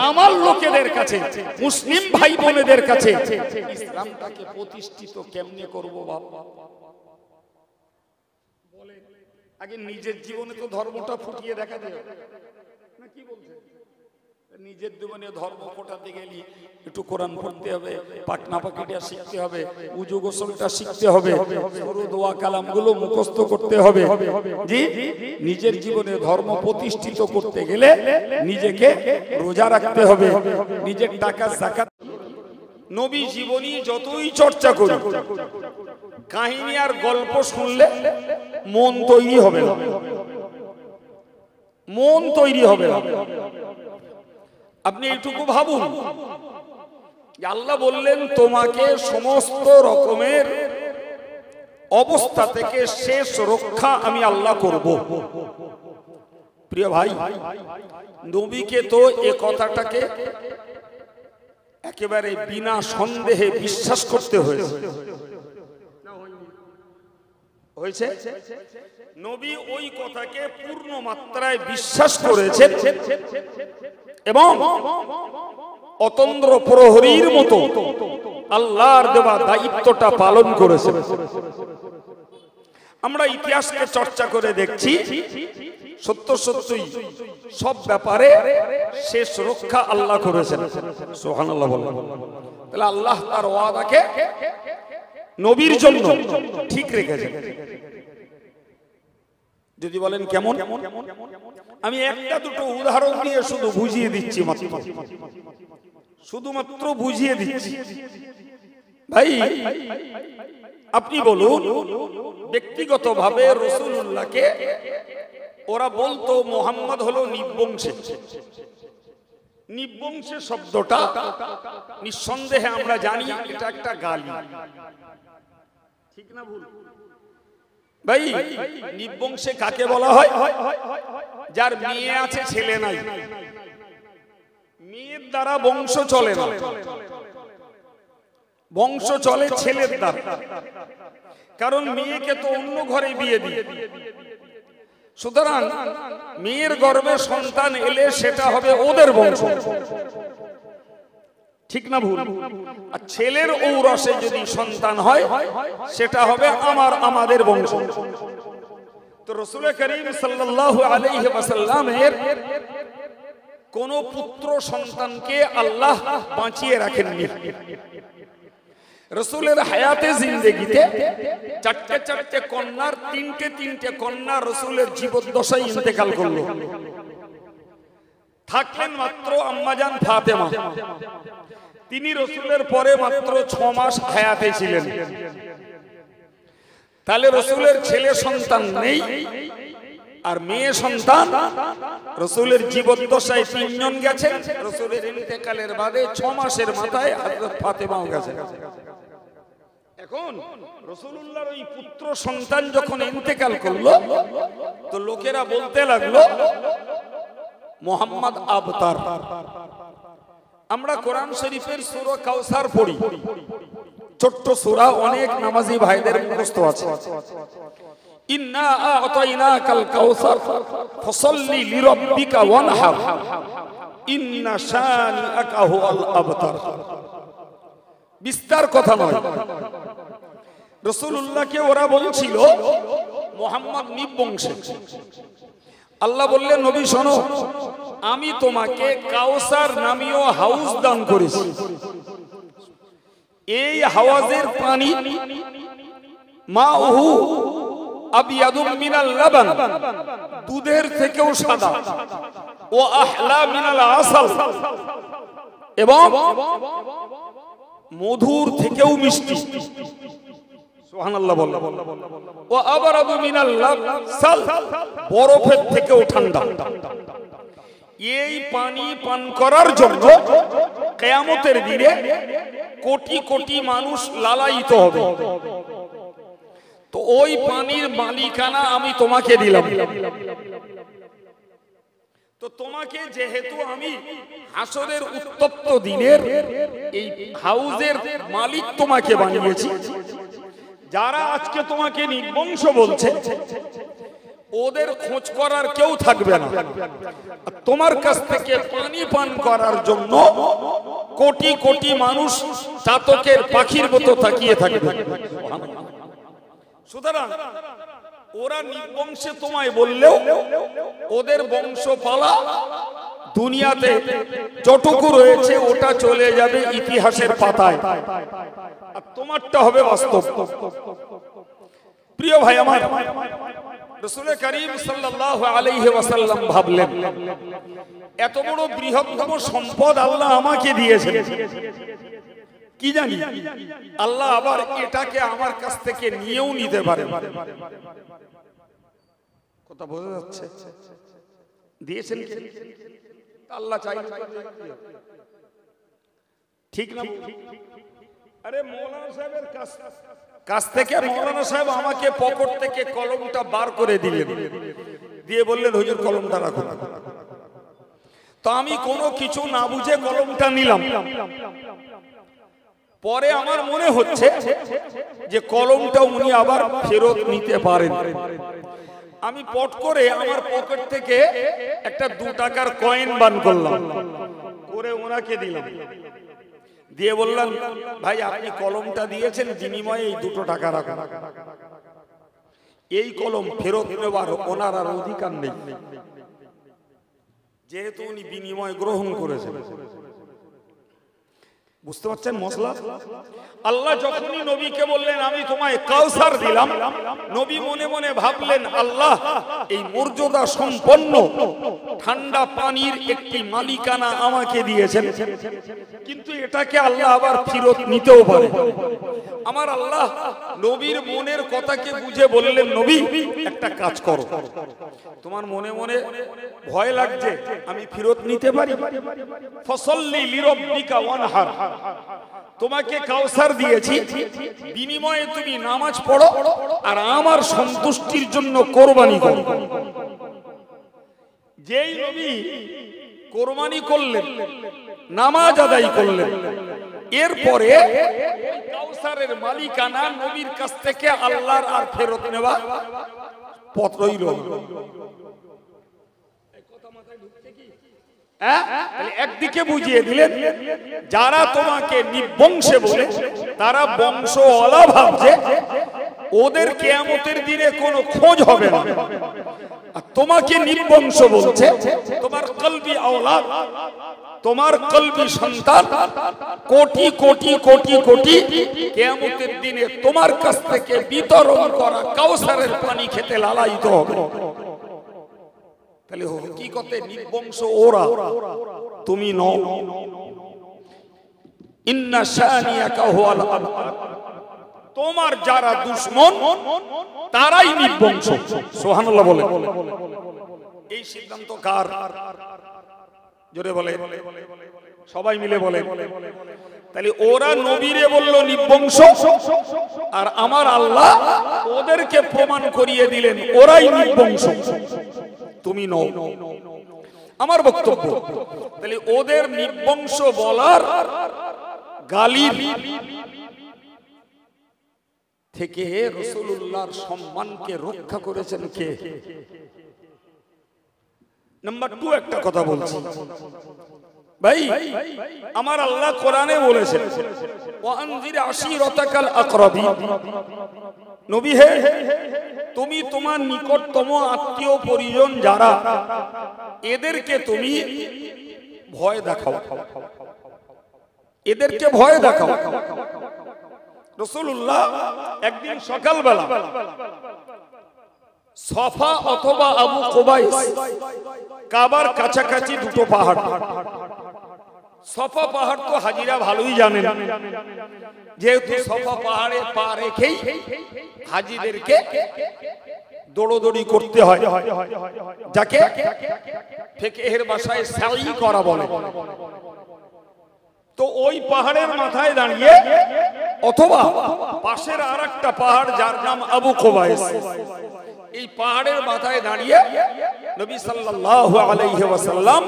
আমার লোকেদের কাছে, মুসলিম ভাই বোনেদের কাছে ইসলামটাকে প্রতিষ্ঠিত কেমনে করব বাবা? বলে আগে নিজের জীবনে তো ধর্মটা ফুটিয়ে দেখা যায় না, কি বলছে? নিজের জীবনে ধর্ম ফোটাতে গেলি একটু কোরআন পড়তে হবে, পাটনা পাকিটা শিখতে হবে, উজু গোসলটা শিখতে হবে, সরু দোয়া কালামগুলো মুখস্থ করতে হবে। জি, নিজের জীবনে ধর্ম প্রতিষ্ঠিত করতে গেলে নিজেকে রোজা রাখতে হবে, নিজের টাকা যাকাত। নবী জীবনী যতই চর্চা করি, কাহিনী আর গল্প শুনলে মন তৈরি হবে না, মন তৈরি হবে না। আপনি এইটুকু ভাবুন, আল্লাহ বললেন তোমাকে সমস্ত রকমের অবস্থা থেকে শেষ রক্ষা আমি আল্লাহ করব। প্রিয় ভাই, নবীকে তো এ কথাটাকে একেবারে বিনা সন্দেহে বিশ্বাস করতে হয়েছে। নবী ওই কথাকে পূর্ণ মাত্রায় বিশ্বাস করেছেন এবং অতন্দ্র প্রহরীর মতো আল্লাহর দেওয়া দায়িত্বটা পালন করেছেন। আমরা ইতিহাসকে চর্চা করে দেখছি, সত্য সত্যই সব ব্যাপারে শেষ রক্ষা আল্লাহ করেছেন। সুবহানাল্লাহ বলেন। তাহলে আল্লাহ তার ওয়াদাকে নবীর জন্য ঠিক রেখেছেন। যদি বলেন কেমন, আমি একটা দুটো উদাহরণ দিয়ে শুধু বুঝিয়ে দিচ্ছি, শুধুমাত্র বুঝিয়ে দিচ্ছি। ভাই আপনি বলুন, ব্যক্তিগতভাবে রাসূলুল্লাহকে ওরা বলতো মুহাম্মদ হলো নিবংশে। নিবংশে শব্দটা নিঃসন্দেহে আমরা জানি এটা একটা গালি, ঠিক না ভুল? ভাই নিবংশে কাকে বলা হয়? যার মেয়ে আছে ছেলে নাই, মেয়ের দ্বারা বংশ চলে না, বংশ চলে ছেলের দ্বারা। কারণ মেয়েকে তো অন্য ঘরে বিয়ে দিয়ে, সুতরাং মেয়ের গর্ভে সন্তান এলে সেটা হবে ওদের বংশ, ঠিক না ভুল? আর ছেলের ঔরসে যদি সন্তান হয় সেটা হবে আমাদের বংশ। তো রাসূল করিম সাল্লাল্লাহু আলাইহি ওয়াসাল্লামের কোন পুত্র সন্তানকে আল্লাহ বাঁচিয়ে রাখেননি। রাসূলের হায়াতে জিন্দেগিতে চারটে চারটে কন্যার তিনটে কন্যা রাসূলের জীবদ্দশায় ইন্তেকাল করলো। থাকলেন মাত্র আম্মাজান ফাতেমা, তিনি রাসূলের পরে মাত্র 6 মাস হায়াতে ছিলেন। তাহলে রাসূলের ছেলে সন্তান নেই, আর মেয়ে সন্তান রাসূলের জীবদ্দশায় 3 জন গেছেন। রাসূলের ইন্তেকালের বাদে 6 মাসের মাথায় হযরত ফাতেমাও গেছেন। এখন রাসূলুল্লাহর ওই পুত্র সন্তান যখন ইন্তেকাল করলো, তো লোকেরা বলতে লাগলো মুহাম্মদ আবতার। আমরা কোরআন শরীফের সূরা কাউসার পড়ি, ছোট্ট সূরা, অনেক নামাজি ভাইদের মুখস্থ আছে। ইন্না আ'তাইনাকাল কাউসার ফাসাল্লি লিরাব্বিকা ওয়ানহার ইন্না শানিআকা হুয়াল আবতার। বিস্তার কথা নয়, রাসূলুল্লাহকে ওরা বলছিল মুহাম্মদ নিবংশে। আল্লাহ বললেন, নবী শোনো, আমি তোমাকে কাউসার নামীয় হাউস দান করেছি। এই হাওয়াজের পানি মাউহু আবিয়াদুম মিনাল লাবান, দুধের থেকেও সাদা, ও আহলা মিনাল আসাল, এবং মধুর থেকেও মিষ্টি। সুবহানাল্লাহ বললাম। ও আবরাদু মিনাল লাবসাল, বরফের থেকেও ঠান্ডা। এই পানি পান করার জন্য কিয়ামতের দিনে কোটি কোটি মানুষ লালায়িত হবে। তো ওই পানির মালিকানা আমি তোমাকে দিলাম। তো তোমাকে যেহেতু আমি হাসরের উত্তপ্ত দিনের এই হাউজের মালিক তোমাকে বানিয়েছি, যারা আজকে তোমাকে নির্বংশ বলছে ওদের খোঁজ করার কেউ থাকবে না। তোমার কাছ থেকে পানি পান করার জন্য কোটি কোটি মানুষ চাতকের পাখির মতো তাকিয়ে থাকবে। সুতরাং ওরা নির্বংশে তোমায় বললেও ওদের বংশপালা দুনিয়াতে যতটুকু রয়েছে ওটা চলে যাবে ইতিহাসের পাতায়, আর তোমারটা হবে বাস্তব। প্রিয় ভাই আমার, রাসূল করিম সাল্লাল্লাহু আলাইহি ওয়াসাল্লাম ভাবলেন, এত বড় বৃহত্তম সম্পদ আল্লাহ আমাকে দিয়েছেন, কি জানি আল্লাহ আবার এটাকে আমার কাছ থেকে নিয়েও নিতে পারে। কথা বোঝা যাচ্ছে? দিয়েছেন আল্লাহ, চাই ঠিক না? আরে মৌলানা সাহেবের কাছ থেকে মৌলানা সাহেব আমাকে পকেট থেকে কলমটা বার করে দিলেন, দিয়ে বললেন, হুজুর কলমটা রাখুন। তো আমি কোনো কিছু না বুঝে কলমটা নিলাম। পরে আমার মনে হচ্ছে যে কলমটা উনি আবার ফেরত নিতে পারেন। আমি পট করে আমার পকেট থেকে একটা 2 টাকার কয়েন বান করলাম, করে ওনাকে দিলাম। দিয়ে বললাম, ভাই আপনি কলমটা দিয়েছেন, বিনিময়ে এই 2 টাকা রাখুন। এই কলম ফেরত নেওয়ার ওনার আর অধিকার নেই, যেহেতু উনি বিনিময় গ্রহণ করেছেন। বুঝতে পারছেন মশলা? আল্লাহ যখনই নবীকে বললেন আমি তোমায় কাউসার দিলাম, নবী মনে মনে ভাবলেন আল্লাহ এই মর্যাদা সম্পন্ন ঠান্ডা পানির একটি মালিকানা আমাকে দিয়েছেন, কিন্তু এটাকে আল্লাহ আবার ফেরত নিতেও পারে। আমার আল্লাহ নবীর মনের কথাকে বুঝে বললেন, নবী একটা কাজ করো, তোমার মনে মনে ভয় লাগছে আমি ফেরত নিতে পারি, ফসল্লি লিরাব্বিকা ওয়ানহার, তোমাকে কাউসার দিয়েছি, বিনিময়ে তুমি নামাজ পড়ো আর আমার সন্তুষ্টির জন্য কোরবানি করো। যেই নবী কোরবানি করলেন, নামাজ আদায় করলেন, এরপরে কাউসারের মালিকানা নবীর কাছ থেকে আল্লাহর আর ফেরত নেওয়া পথ রইল। একদিকে বুঝিয়ে দিলেন যারা তোমাকে নিবংশে বলে তারা বংশওয়ালা ভাবছে, ওদের কিয়ামতের দিনে কোনো খোঁজ হবে না। আর তোমাকে নিবংশ বলছে, তোমার কলবি আওলাদ, তোমার কলবি সন্তান কোটি কোটি কোটি কোটি কিয়ামতের দিনে তোমার কাছ থেকে বিতরণ করা কাউসারের পানি খেতে লালায়িত হবে। তাহলে হকিকতে নিবংশ ওরা, তুমি নও। ইন্না শানিয়াকা হুয়াল আবতার, তোমার যারা দুশমন তারাই নিবংশ। সুবহানাল্লাহ বলে। এই সিদ্ধান্ত কার? জোরে বলে, সবাই মিলে বলে। তাহলে ওরা নবীরে বলল নিবংশ, আর আমার আল্লাহ ওদেরকে প্রমাণ করিয়ে দিলেন ওরাই নিবংশ, তুমি নও। আমার বক্তব্য, তাহলে ওদের নিবংশ বলার গালির থেকে রাসূলুল্লাহর সম্মানকে রক্ষা করেছেন কে? নাম্বার 2 একটা কথা বলছি ভাই, আমার আল্লাহ কোরআনে বলেছেন ওয়ানজির আশিরাতাকাল আকরাবিন, নবী হে তুমি তোমার নিকটতম আত্মীয় পরিজন যারা, এদেরকে তুমি ভয় দেখাও, এদেরকে ভয় দেখাও। রাসূলুল্লাহ একদিন সকালবেলা সফা অথবা আবু কুবাইস, কাবার কাছাকাছি 2টো পাহাড়। সফা পাহাড় তো হাজিরা ভালোই জানেন, যেহেতু সফা পাহাড়ে পা রেখেই হাজিদেরকে দৌড়দৌড়ি করতে হয়, যাকে ফিকহের ভাষায় সাই করা বলে। তো ওই পাহাড়ের মাথায় দাঁড়িয়ে অথবা পাশের আরেকটা পাহাড় যার নাম আবু কুবাইস, এই পাহাড়ের মাথায় দাঁড়িয়ে নবী সাল্লাল্লাহু আলাইহি ওয়াসাল্লাম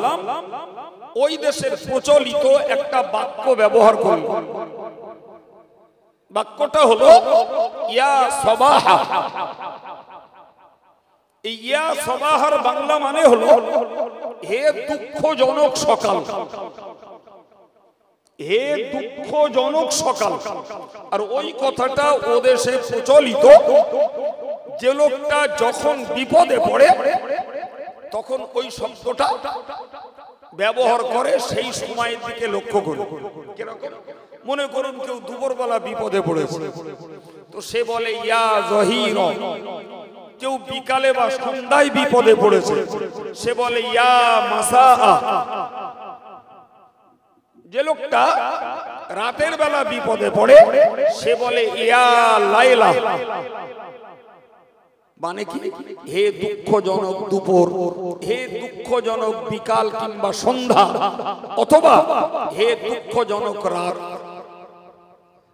ওই দেশের প্রচলিত একটা বাক্য ব্যবহার করলেন। বাক্যটা হলো ইয়া সবাহা। এই ইয়া সবাহার বাংলা মানে হলো হে দুঃখজনক সকাল, হে দুঃখজনক সকাল। আর ওই কথাটা ও দেশে প্রচলিত, যে লোকটা যখন বিপদে পড়ে তখন ওই শব্দটা ব্যবহার করে, সেই সময়ের দিকে লক্ষ্য করে। কিরকম? মনে করুন কেউ দুপুরবেলা বিপদে পড়েছে, তো সে বলে ইয়া জহির। কেউ বিকালে বা সন্ধ্যায় বিপদে পড়েছে, সে বলে ইয়া মাসা। যে লোকটা রাতের বেলা বিপদে পড়ে সে বলে ইয়া লাইলা। মানে কি? হে দুঃখজনক দুপুর, হে দুঃখজনক বিকাল কিংবা সন্ধ্যা, অথবা হে দুঃখজনক রাত।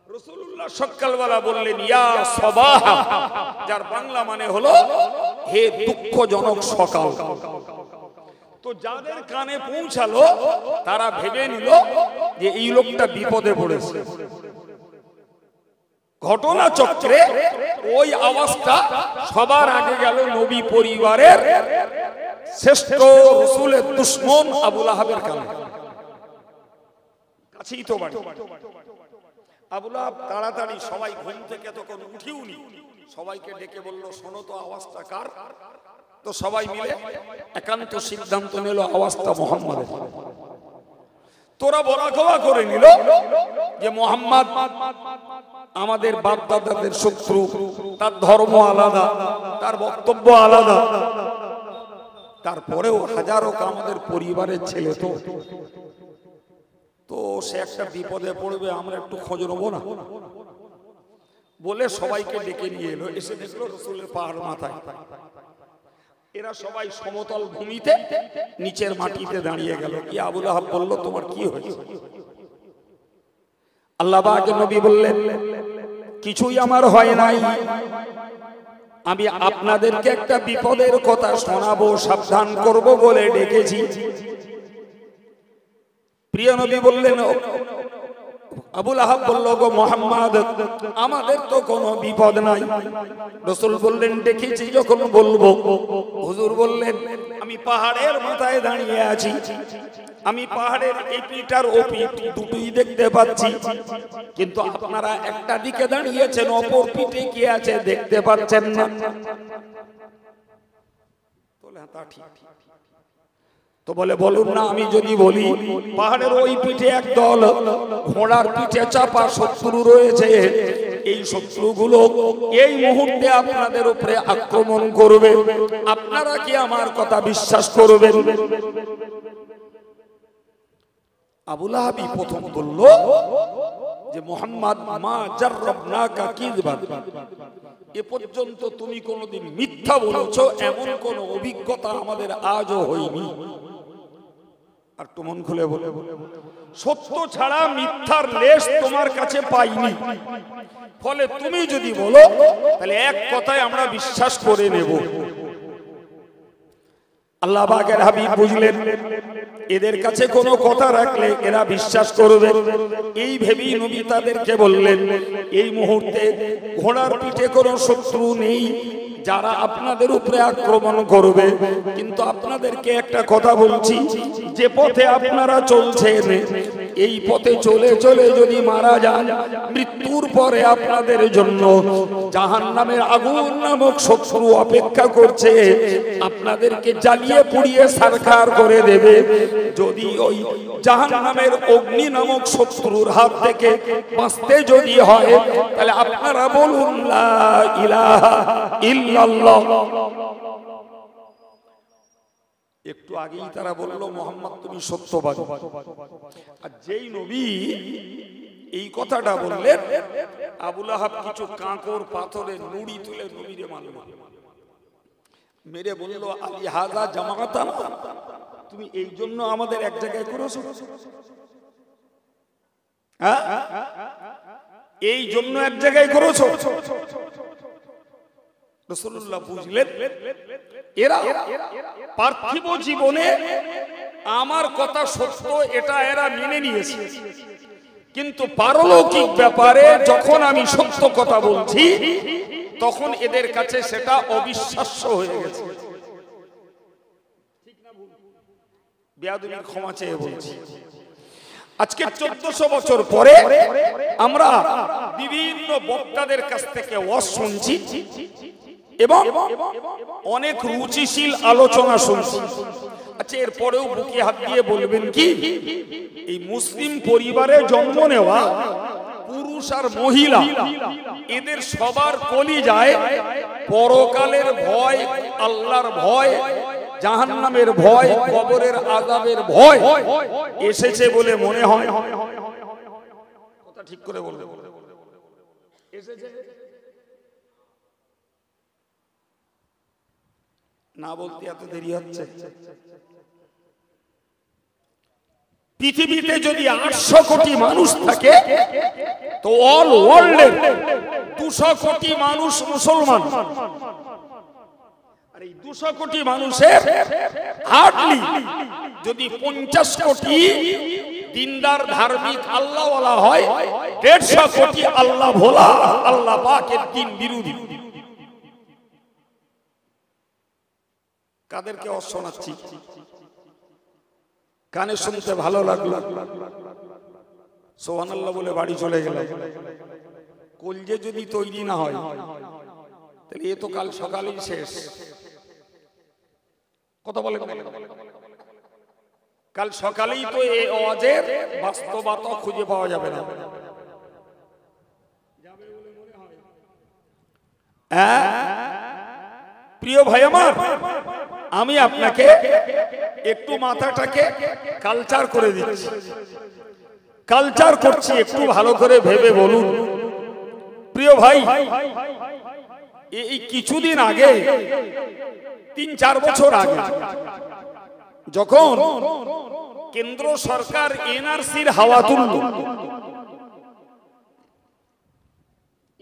রাসূলুল্লাহ সকালবেলা বললেন ইয়া সবাহা, যার বাংলা মানে হলো হে দুঃখজনক সকাল। তো যাদের কানে পৌঁছালো তারা ভেবে নিল যে এই লোকটা বিপদে পড়েছে। ঘটনা চক্রে ওই আওয়াজটা সবার আগে গেল নবী পরিবারের শ্রেষ্ঠ রাসূলের দুশমন আবু লাহাবের কানে। কাছেই তো বাড়ি। আবু লাহাব তাড়াতাড়ি, সবাই ঘুম থেকে তখন উঠিওনি, সবাইকে ডেকে বলল, শোনো তো আওয়াজটা কার? তো সবাই মিলে একান্ত সিদ্ধান্ত নিল আওয়াজটা মুহাম্মাদের। তোরা বলাকওয়া করে নিল যে মুহাম্মদ আমাদের বাপ দাদাদের শত্রু, তার ধর্ম আলাদা, তার বক্তব্য আলাদা, তারপরেও হাজারো আমাদের পরিবারের ছেলে, তো সে একটা বিপদে পড়বে, আমরা একটু খোঁজ নেবো না বলে সবাইকে ডেকে নিয়ে এলো। এসে দেখলো রাসূলের পাহাড় মাথায়, এরা সবাই সমতল ভূমিতে নিচের মাটিতে দাঁড়িয়ে গেল। কি আবু লাহাব বলল, তোমার কি হয়েছে? আল্লাহ পাকের নবী বললেন, কিছুই আমার হয় নাই, আমি আপনাদেরকে একটা বিপদের কথা শোনাবো, সাবধান করব বলে ডেকেছি। প্রিয় নবী বললেন, আবু লাহাব বলল, গো মুহাম্মদ, আমাদের তো কোনো বিপদ নাই। রাসূল বললেন, দেখেছি যখন বলবো। হুজুর বললেন, আমি পাহাড়ের মাথায় দাঁড়িয়ে আছি, আমি পাহাড়ের এই পিঠ আর ও পিঠ দুটোই দেখতে পাচ্ছি, কিন্তু আপনারা একটা দিকে দাঁড়িয়েছেন, অপর পিঠে কি আছে দেখতে পাচ্ছেন না। বলে, তা ঠিক। তো বলে, বলুন না, আমি যদি বলি পাহাড়ের ওই পিঠে একদল ঘোড়ার পিঠে চাপা শত্রু রয়েছে, এই শত্রুগুলো এই মুহূর্তে আপনাদের উপরে আক্রমণ করবে, আপনারা কি আমার কথা বিশ্বাস করবেন? আবু লাহাব প্রথম বলল যে, মুহাম্মদ, মা জাররাবনাকা কিযবান, এ পর্যন্ত তুমি কোনোদিন মিথ্যা বলেছো এমন কোন অভিজ্ঞতা আমাদের আজও হয়নি। আর একটু মন খুলে বলে, সত্য ছাড়া মিথ্যার লেশ তোমার কাছে পাইনি, ফলে তুমি যদি বলো তাহলে এক কথায় আমরা বিশ্বাস করে নেব। আল্লাহ পাকের হাবিব বুঝলেন এদের কাছে কোনো কথা রাখলে এরা বিশ্বাস করবে, এই ভেবেই নবী তাদেরকে বললেন, এই মুহূর্তে ঘোড়ার পিঠে কোনো শত্রু নেই যারা আপনাদের উপরে আক্রমণ করবে, কিন্তু আপনাদেরকে একটা কথা বলছি, যে পথে আপনারা চলছেন এই পথে চলে চলে যদি মারা যান, মৃত্যুর পরে আপনাদের জন্য জাহান্নামের আগুন নামক শত্রু অপেক্ষা করছে, আপনাদেরকে জ্বালিয়ে পুড়িয়ে ছারখার করে দেবে। যদি ওই জাহান্নামের অগ্নি নামক শত্রুর হাত থেকে বাঁচতে যদি হয়, তাহলে আপনারা বলুন লা ইলাহা ইল্লাল্লাহ। একটু আগেই তারা বলল, মুহাম্মদ তুমি সত্যবাদী। আর যেই নবী এই কথাটা বললেন, আবু লাহাব কিছু কাঁকর পাথরের নুড়ি তুলে নবীরে মারল, মেরে বলল, আলি হাযা জামাআতানা, তুমি এই জন্য আমাদের এক জায়গায় করেছো? হ্যাঁ, এই জন্য এক জায়গায় করেছো? রাসূলুল্লাহ বুঝলেন এরা পার্থিব জীবনে আমার কথা সত্য এটা এরা মেনে নিয়েছে, কিন্তু পারলৌকিক ব্যাপারে যখন আমি সত্য কথা বলছি তখন এদের কাছে সেটা অবিশ্বাস্য হয়ে গেছে। বেয়াদবির ক্ষমা চেয়ে বলছি, আজকে 1400 বছর পরে আমরা বিভিন্ন বক্তাদের কাছ থেকে ওয়াজ শুনছি এবং অনেক রুচিশীল আলোচনা শুনছি। আচ্ছা, এরপরেও বুকে হাত দিয়ে বলবেন কি, এই মুসলিম পরিবারে জন্ম নেওয়া পুরুষ আর মহিলা এদের সবার কলিজায় পরকালের ভয়, আল্লাহর ভয়, জাহান্নামের ভয়, কবরের আযাবের ভয় এসেছে বলে মনে হয়? কথা ঠিক করে বলতে এসেছে না? বলতে এত দেরি হচ্ছে? পৃথিবীতে যদি 800 কোটি মানুষ থাকে তো অল ওয়ার্ল্ডের 200 কোটি মানুষ মুসলমান। আর এই 200 কোটি মানুষের হার্ডলি যদি 50 কোটি দিনদার ধার্মিক আল্লাহওয়ালা হয়, 150 কোটি আল্লাহ ভোলা, আল্লাহ পাকের দ্বীন বিরোধী। কাদেরকে শোনাচ্ছি? কানে শুনতে ভালো লাগলো, সুবহানাল্লাহ বলে বাড়ি চলে গেল। কলজে যদি তৈরি না হয় তাহলে এ তো কাল সকালেই শেষ। কথা বলে কাল সকালেই তো এই ওয়াজের বাস্তবতা খুঁজে পাওয়া যাবে না। প্রিয় ভাই আমার, আমি আপনাকে একটু মাথাটাকে কালচার করে দিচ্ছি, কালচার করছি, একটু ভালো করে ভেবে বলুন। প্রিয় ভাই, এই কিছুদিন আগে 3-4 বছর আগে যখন কেন্দ্র সরকার এনআরসির হাওয়া তুলল,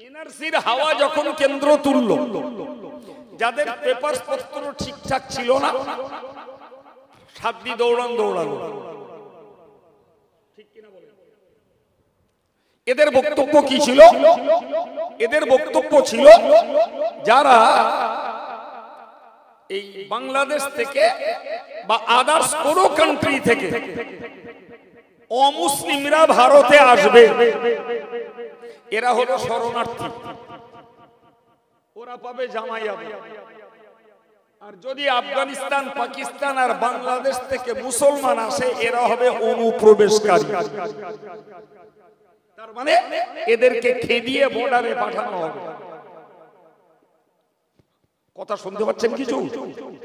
এনআরসির হাওয়া যখন কেন্দ্র তুলল, যাদের পেপার পত্র ঠিকঠাক ছিল না সাধ্বি দৌড়ালো। এদের বক্তব্য কি ছিল? এদের বক্তব্য ছিল যারা এই বাংলাদেশ থেকে বা আদার্স কোন কান্ট্রি থেকে অমুসলিমরা ভারতে আসবে, এরা হলো শরণার্থী, ওরা পাবে জামাইয়া। আর যদি আফগানিস্তান, পাকিস্তান আর বাংলাদেশ থেকে মুসলমান আসে, এরা হবে অনুপ্রবেশকারী। তার মানে এদেরকে খেদিয়ে বর্ডারে পাঠানো হবে। কথা শুনতে পাচ্ছেন? কিছু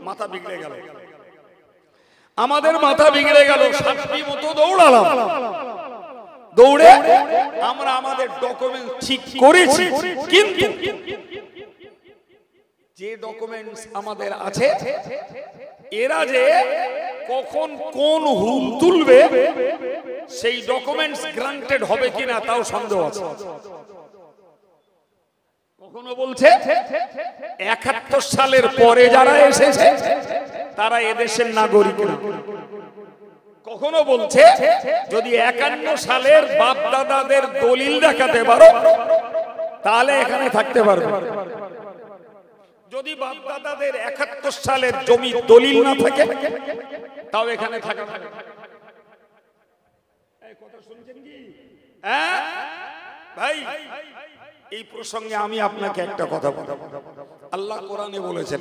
মাথা বিগড়ে গেল, আমাদের মাথা বিগড়ে গেল। সাতটি মতো দৌড়ালাম, দৌড়ে আমরা আমাদের ডকুমেন্ট ঠিক করেছি, কিন্তু যে ডকুমেন্টস আমাদের আছে, এরা যে কখন কোন হুল তুলবে সেই ডকুমেন্টস গ্রান্টেড হবে কিনা তাও সন্দেহ আছে। কখনো বলছে 71 সালের পরে যারা এসেছে তারা এদেশের নাগরিক না, কখনো বলছে যদি 51 সালের বাপ দাদাদের দলিল দেখাতে পারো তাহলে এখানে থাকতে পারবে। যদি বাপ দাদাদের 71 সালের জমি দলিল না থাকে তাও এখানে থাকে। কথা শুনছেন কি? হ্যাঁ ভাই, এই প্রসঙ্গে আমি আপনাকে একটা কথা বলবো। আল্লাহ কোরআনে বলেছেন,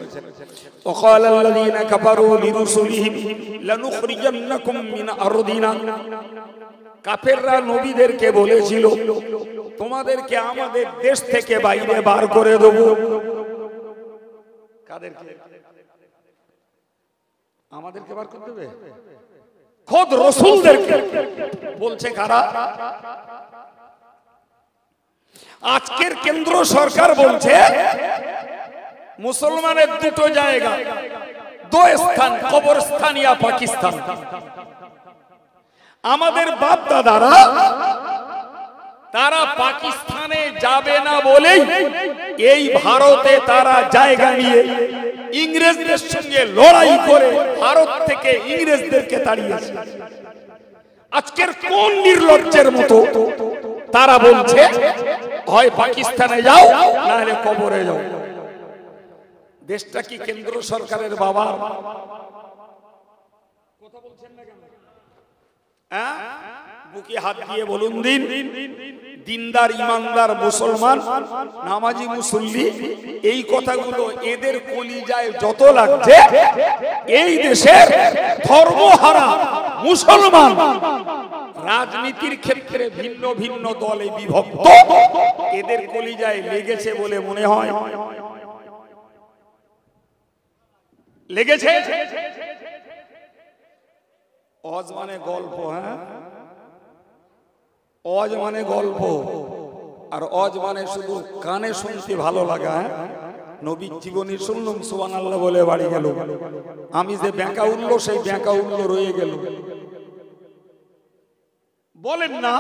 ওয়াকালাল্লাযীনা কাফারু লিরুসুলিহিম লানুখরিজান্নাকুম মিন আরদিনা। কাফেররা নবীদেরকে বলেছিল তোমাদেরকে আমাদের দেশ থেকে বাইরে বার করে দেব। কাদেরকে? আমাদেরকে বার করে দেবে? খোদ রাসূলদেরকে বলছে। কারা? আজকের কেন্দ্র সরকার বলছে মুসলমানের দুটো জায়গা, দো স্থান, কবরস্থান ইয়া পাকিস্তান। আমাদের বাপ দাদারা তারা পাকিস্তানে যাবে না বলেই এই ভারতে তারা জায়গা নিয়ে ইংরেজদের সঙ্গে লড়াই করে ভারত থেকে ইংরেজদেরকে তাড়িয়েছে। আজকের কোন নির্লজ্জের মতো তারা বলছে হয় পাকিস্তানে যাও না হলে কবরে যাও। দেশটা কি কেন্দ্র সরকারের বাবা? কথা বলছেন না কেন? বুকে হাত দিয়ে বলুন দিন, দিনদার ইমানদার মুসলমান, নামাজি মুসল্লি, এই কথাগুলো এদের কলিজায় যত লাগছে, এই দেশের ধর্মহারা মুসলমান রাজনীতির ক্ষেত্রে ভিন্ন ভিন্ন দলে বিভক্ত এদের কলিজায় লেগেছে বলে মনে হয়। লেগেছে? অজ মানে গল্প, হ্যাঁ, অজ মানে গল্প, আর অজ মানে শুধু কানে শুনতে ভালো লাগা। নবীর জীবনী শুনলাম, সুবহানাল্লাহ বলে বাড়ি গেল। আমি যে ব্যাঁকা উঠলো সেই ব্যাঁকা উঠলো রয়ে গেল। বলেন না,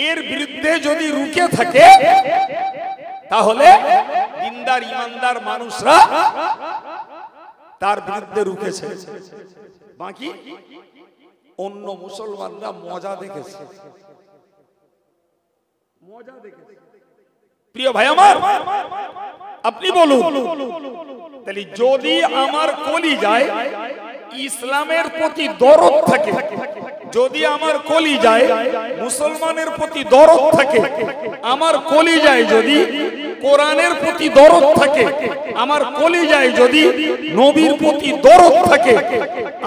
এর বিরুদ্ধে যদি রুখে থাকে তাহলে দিনদার ইমানদার মানুষরা তার বিরুদ্ধে রুখেছে, বাকি অন্য মুসলমানরা মজা দেখেছে, মজা দেখেছে। প্রিয় ভাই আমার, আপনি বলুন তাহলে যদি আমার কলিজায় ইসলামের প্রতি দরদ থাকে, যদি আমার কলিজায় মুসলমানের প্রতি দরদ থাকে, আমার কলিজায় যদি কোরআনের প্রতি দরদ থাকে, আমার কলিজায় যদি নবীর প্রতি দরদ থাকে,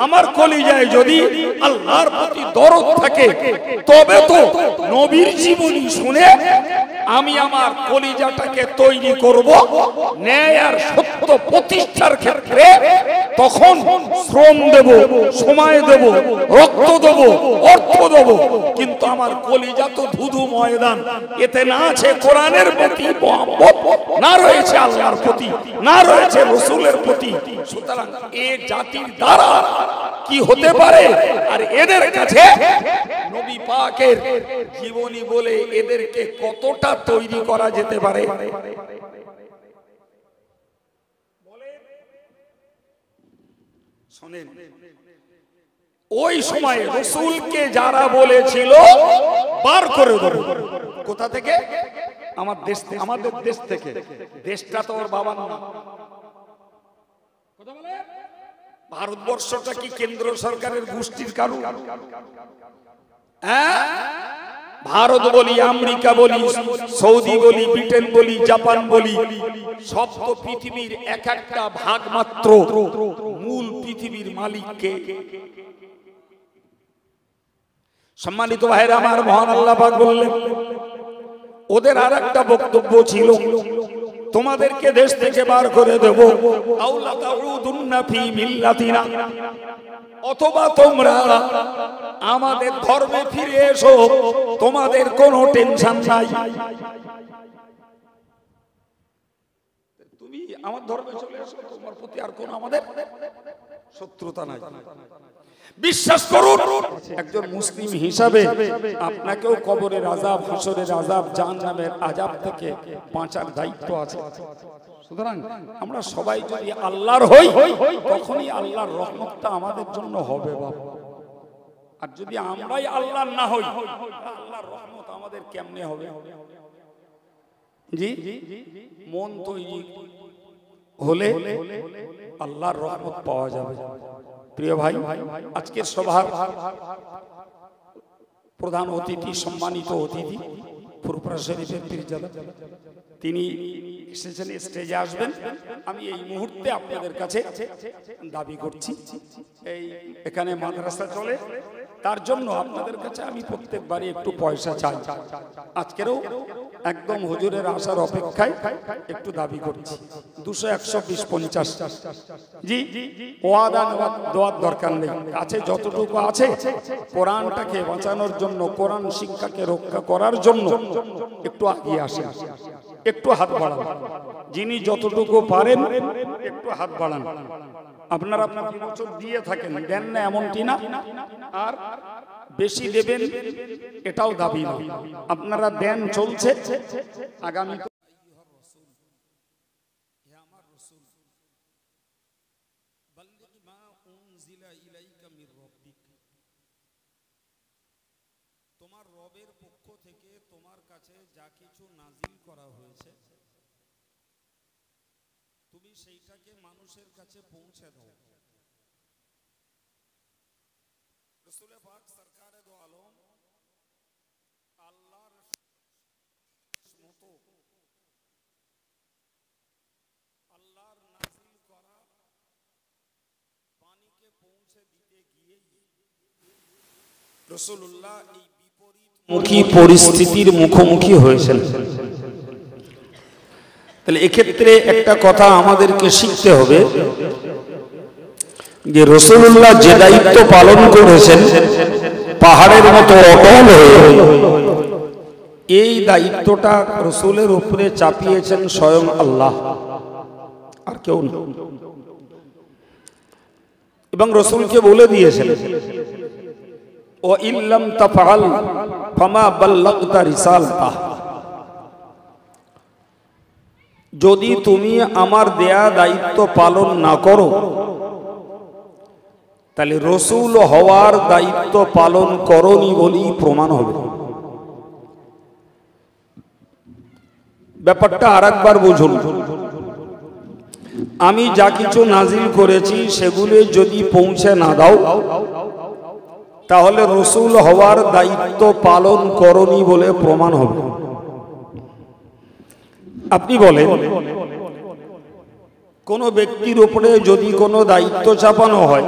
আমার কলিজায় যদি আল্লাহর প্রতি দরদ থাকে, তবে তো নবীর জীবনী শুনে আমি আমার কলিজাটাকে তৈরি করব ন্যায় আর সত্য প্রতিষ্ঠার ক্ষেত্রে। তখন শ্রম দেব, সময় দেব, রক্ত দেব, অর্থ দেব। কিন্তু আমার কলিজা তো ধুধু ময়দান, এতে না আছে কোরআনের প্রতি মহব্বত, না রয়েছে আল্লাহর প্রতি, না রয়েছে রাসূলের প্রতি। সুতরাং এ জাতির দ্বারা কি হতে পারে? আর এদের কাছে নবী পাকের জীবনী বলে এদেরকে কতটা তৈরি করা যেতে পারে? শোনেন, ওই সময় রাসূলকে যারা বলেছিল বার করে দেব, কোথা থেকে? আমাদের দেশ থেকে। দেশটা তো ওর বাবার না। কথা বলে, ভারতবর্ষটা কি কেন্দ্র সরকারের গোষ্ঠীর কারণ? হ্যাঁ, ভারত বলি, আমেরিকা বলি, সৌদি বলি, ব্রিটেন বলি, জাপান বলি, সব তো পৃথিবীর এক একটা ভাগ মাত্র। মূল পৃথিবীর মালিককে। সম্মানিত ভাইরা আমার, মহান আল্লাহ পাক বললেন, ওদের আর একটা বক্তব্য ছিল, তোমাদেরকে দেশ থেকে বার করে দেব, আউলা তাউদুন্না ফি মিল্লাতিনা, অথবা তোমরা আমাদের ধর্মে ফিরে এসো, তোমাদের কোনো টেনশন নাই। তুমি আমার ধর্মে চলে এসো, তোমার প্রতি আর কোনো আমাদের শত্রুতা নাই। বিশ্বাস করুন, একজন মুসলিম হিসাবে আপনাকেও কবরের আযাব, হাসরের আযাব, জাহান্নামের আযাব থেকে বাঁচার দায়িত্ব আছে। সুতরাং আমরা সবাই যদি আল্লাহর হই, তখনই আল্লাহর রহমতটা আমাদের জন্য হবে বাবা। আর যদি আমরাই আল্লাহর না হই, আল্লাহর রহমত আমাদের কেমনে হবে? জি, মন তৈরি হলে আল্লাহর রহমত পাওয়া যাবে। প্রিয় ভাই, আজকের সভার প্রধান অতিথি, সম্মানিত অতিথি ফুরফুরা শরীফের পীরজাদা, তিনি এসেছেন, স্টেজে আসবেন। আমি এই মুহূর্তে আপনাদের কাছে দাবি করছি, এই এখানে মাদ্রাসা চলে, তার জন্য আপনাদের কাছে আমি প্রত্যেকবারই একটু পয়সা চাই। আজকেরও একদম হুজুরের আসার অপেক্ষায় একটু দাবি করছি, 200, 100, 20, 50। জি, ওয়াদা দেওয়ার দরকার নেই, কাছে যতটুকু আছে কোরআনটাকে বাঁচানোর জন্য, কোরআন শিক্ষাকে রক্ষা করার জন্য একটু এগিয়ে আসেন, একটু হাত বাড়ান। যিনি যতটুকু পারেন একটু হাত বাড়ান। আপনারা প্রতি বছর দিয়ে থাকেন, দেন না এমনটি না, আর বেশি দেবেন এটাও দাবি না, আপনারা দেন, চলছে। আগামী তোমার রবের পক্ষ থেকে তোমার কাছে যা কিছু নাজিল করা হয়েছে, তুমি সেইটাকে মানুষের কাছে পৌঁছে দাও। রাসূল পাক সরকারে দো আলম আল্লাহর মতো আল্লাহর নাজিল করা পানিকে পৌঁছে দিতে গিয়ে রাসূলুল্লাহ এই বিপরীতমুখী পরিস্থিতির মুখোমুখি হয়েছেন। তাহলে এক্ষেত্রে একটা কথা আমাদেরকে শিখতে হবে যে রাসূলুল্লাহ যে দায়িত্ব পালন করেছেন পাহাড়ের মতো অটল হয়ে, এই দায়িত্বটা রাসূলের উপরে চাপিয়েছেন স্বয়ং আল্লাহ, আর কেউ না। এবং রাসূলকে বলে দিয়েছেন, ও ইল্লাম তাফআল ফামা বাল্লাগতা রিসালাতাহ, যদি তুমি আমার দেয়া দায়িত্ব পালন না করো, তাহলে রাসূল হওয়ার দায়িত্ব পালন করনি বলেই প্রমাণ হবে। ব্যাপারটা আরেকবার বুঝুন। আমি যা কিছু নাজিল করেছি সেগুলো যদি পৌঁছে না দাও তাহলে রসুল হওয়ার দায়িত্ব পালন করনি বলে প্রমাণ হবে। আপনি বলেন, কোন ব্যক্তির উপরে যদি কোনো দায়িত্ব চাপানো হয়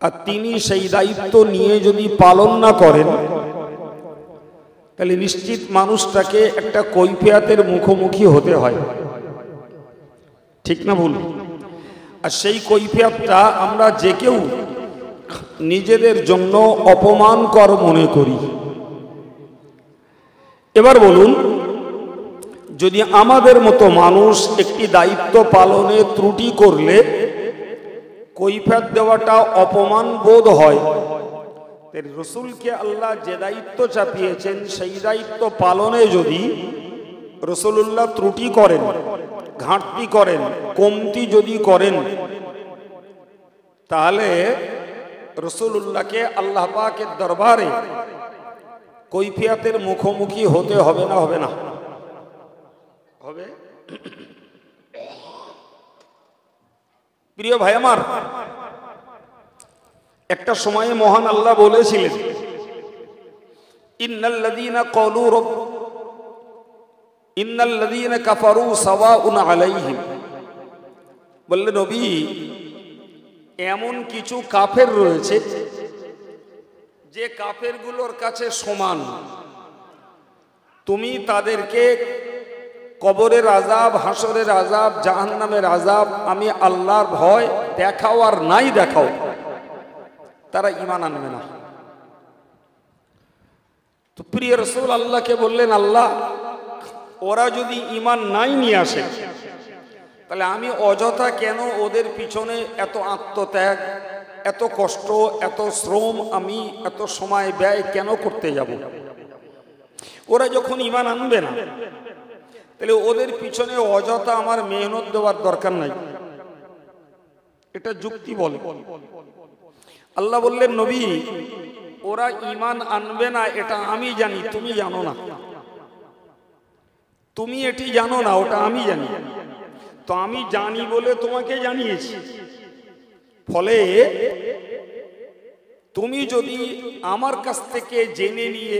আর তিনি সেই দায়িত্ব নিয়ে যদি পালন না করেন তাহলে নিশ্চিত মানুষটাকে একটা কৈফিয়তের মুখোমুখি হতে হয়, ঠিক না ভুল? আর সেই কৈফিয়তটা আমরা যে কেউ নিজেদের জন্য অপমানকর মনে করি। এবার বলুন, যদি আমাদের মতো মানুষ একটি দায়িত্ব পালনে ত্রুটি করলে কৈফিয়ত দেওয়াটা অপমান বোধ হয়, রসুলকে আল্লাহ যে দায়িত্ব চাপিয়েছেন সেই দায়িত্ব পালনে যদি রসুল্লাহ ত্রুটি করেন, ঘাটতি করেন, কমতি যদি করেন, তাহলে রসুল্লাহকে আল্লাহ পাকের দরবারে কৈফিয়তের মুখোমুখি হতে হবে না? হবে না? হবে। প্রিয় ভাই আমার, একটা সময়ে মহান আল্লাহ বলেছিলেন, ইন্নাল্লাযীনা কাফারু সাওয়াউন আলাইহিম, বললেন নবী এমন কিছু কাফের রয়েছে যে কাফেরগুলোর কাছে সমান, তুমি তাদেরকে কবরের আযাব, হাসরের আযাব, জাহান্নামের আযাব, আমি আল্লাহর ভয় দেখাও আর নাই দেখাও, তারা ঈমান আনবে না। তো প্রিয় রাসূল আল্লাহকে বললেন, আল্লাহ ওরা যদি ঈমান নাই নিয়ে আসে তাহলে আমি অযথা কেন ওদের পিছনে এত আত্মত্যাগ, এত কষ্ট, এত শ্রম, আমি এত সময় ব্যয় কেন করতে যাব? ওরা যখন ঈমান আনবে না তাহলে ওদের পিছনে অযথা আমার মেহনত দেওয়ার দরকার নাই। এটা যুক্তি বলে। আল্লাহ বললেন, নবী ওরা ঈমান আনবে না এটা আমি জানি, তুমি জানো না। তুমি এটি জানো না, ওটা আমি জানি। তো আমি জানি বলে তোমাকে জানিয়েছি। ফলে তুমি যদি আমার কাছ থেকে জেনে নিয়ে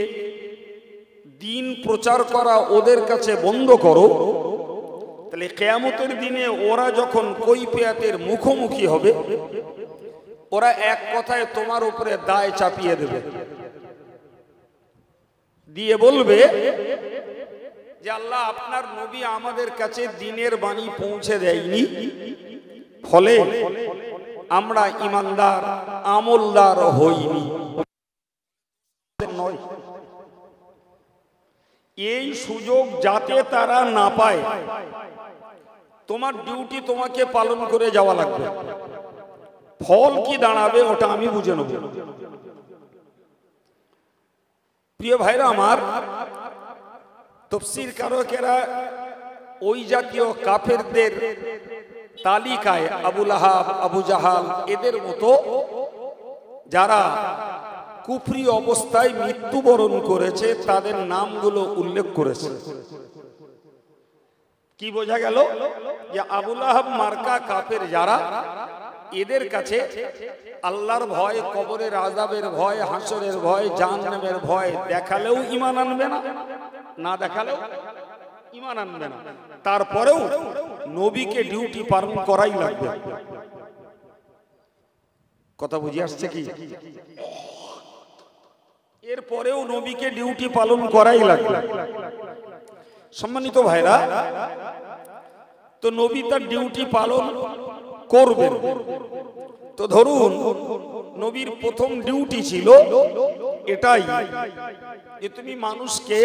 দিন প্রচার করা ওদের কাছে বন্ধ করো, তাহলে কিয়ামতের দিনে ওরা যখন কৈফিয়তের মুখোমুখি হবে, ওরা এক কথায় তোমার উপরে দায় চাপিয়ে দেবে, দিয়ে বলবে যে আল্লাহ আপনার নবী আমাদের কাছে দ্বীনের বাণী পৌঁছে দেয়নি, ফলে আমরা ঈমানদার, আমলদার হইনি। নয়, এই সুযোগ যাতে তারা না পায় তোমার ডিউটি তোমাকে পালন করে যাওয়া লাগবে। ফল কি দাঁড়াবে ওটা আমি বুঝে নেব। প্রিয় ভাইরা আমার, তাফসীর কারকেরা ওই জাতীয় কাফেরদের তালিকায় আবু লাহাব, আবু জাহাল এদের মতো যারা কুফরি অবস্থায় মৃত্যুবরণ করেছে তাদের নামগুলো উল্লেখ করেছে। কি বোঝা গেল? যে আবু লাহাব মার্কা কাফের যারা, এদের কাছে আল্লাহর ভয়, কবরের আযাবের ভয়, হাসরের ভয়, জাহান্নামের ভয় দেখালেও ঈমান আনবে না, না দেখালেও ঈমান আনবে না। তারপরেও নবীকে ডিউটি পালন করাই লাগবে। কথা বুঝে আসছে কি? এরপরেও নবীকে ডিউটি পালন করাই লাগবে। সম্মানিত ভাইরা, তো নবী তার ডিউটি পালন করবেন। তো ধরুন নবীর প্রথম ডিউটি ছিল এটাই যে তুমি মানুষকে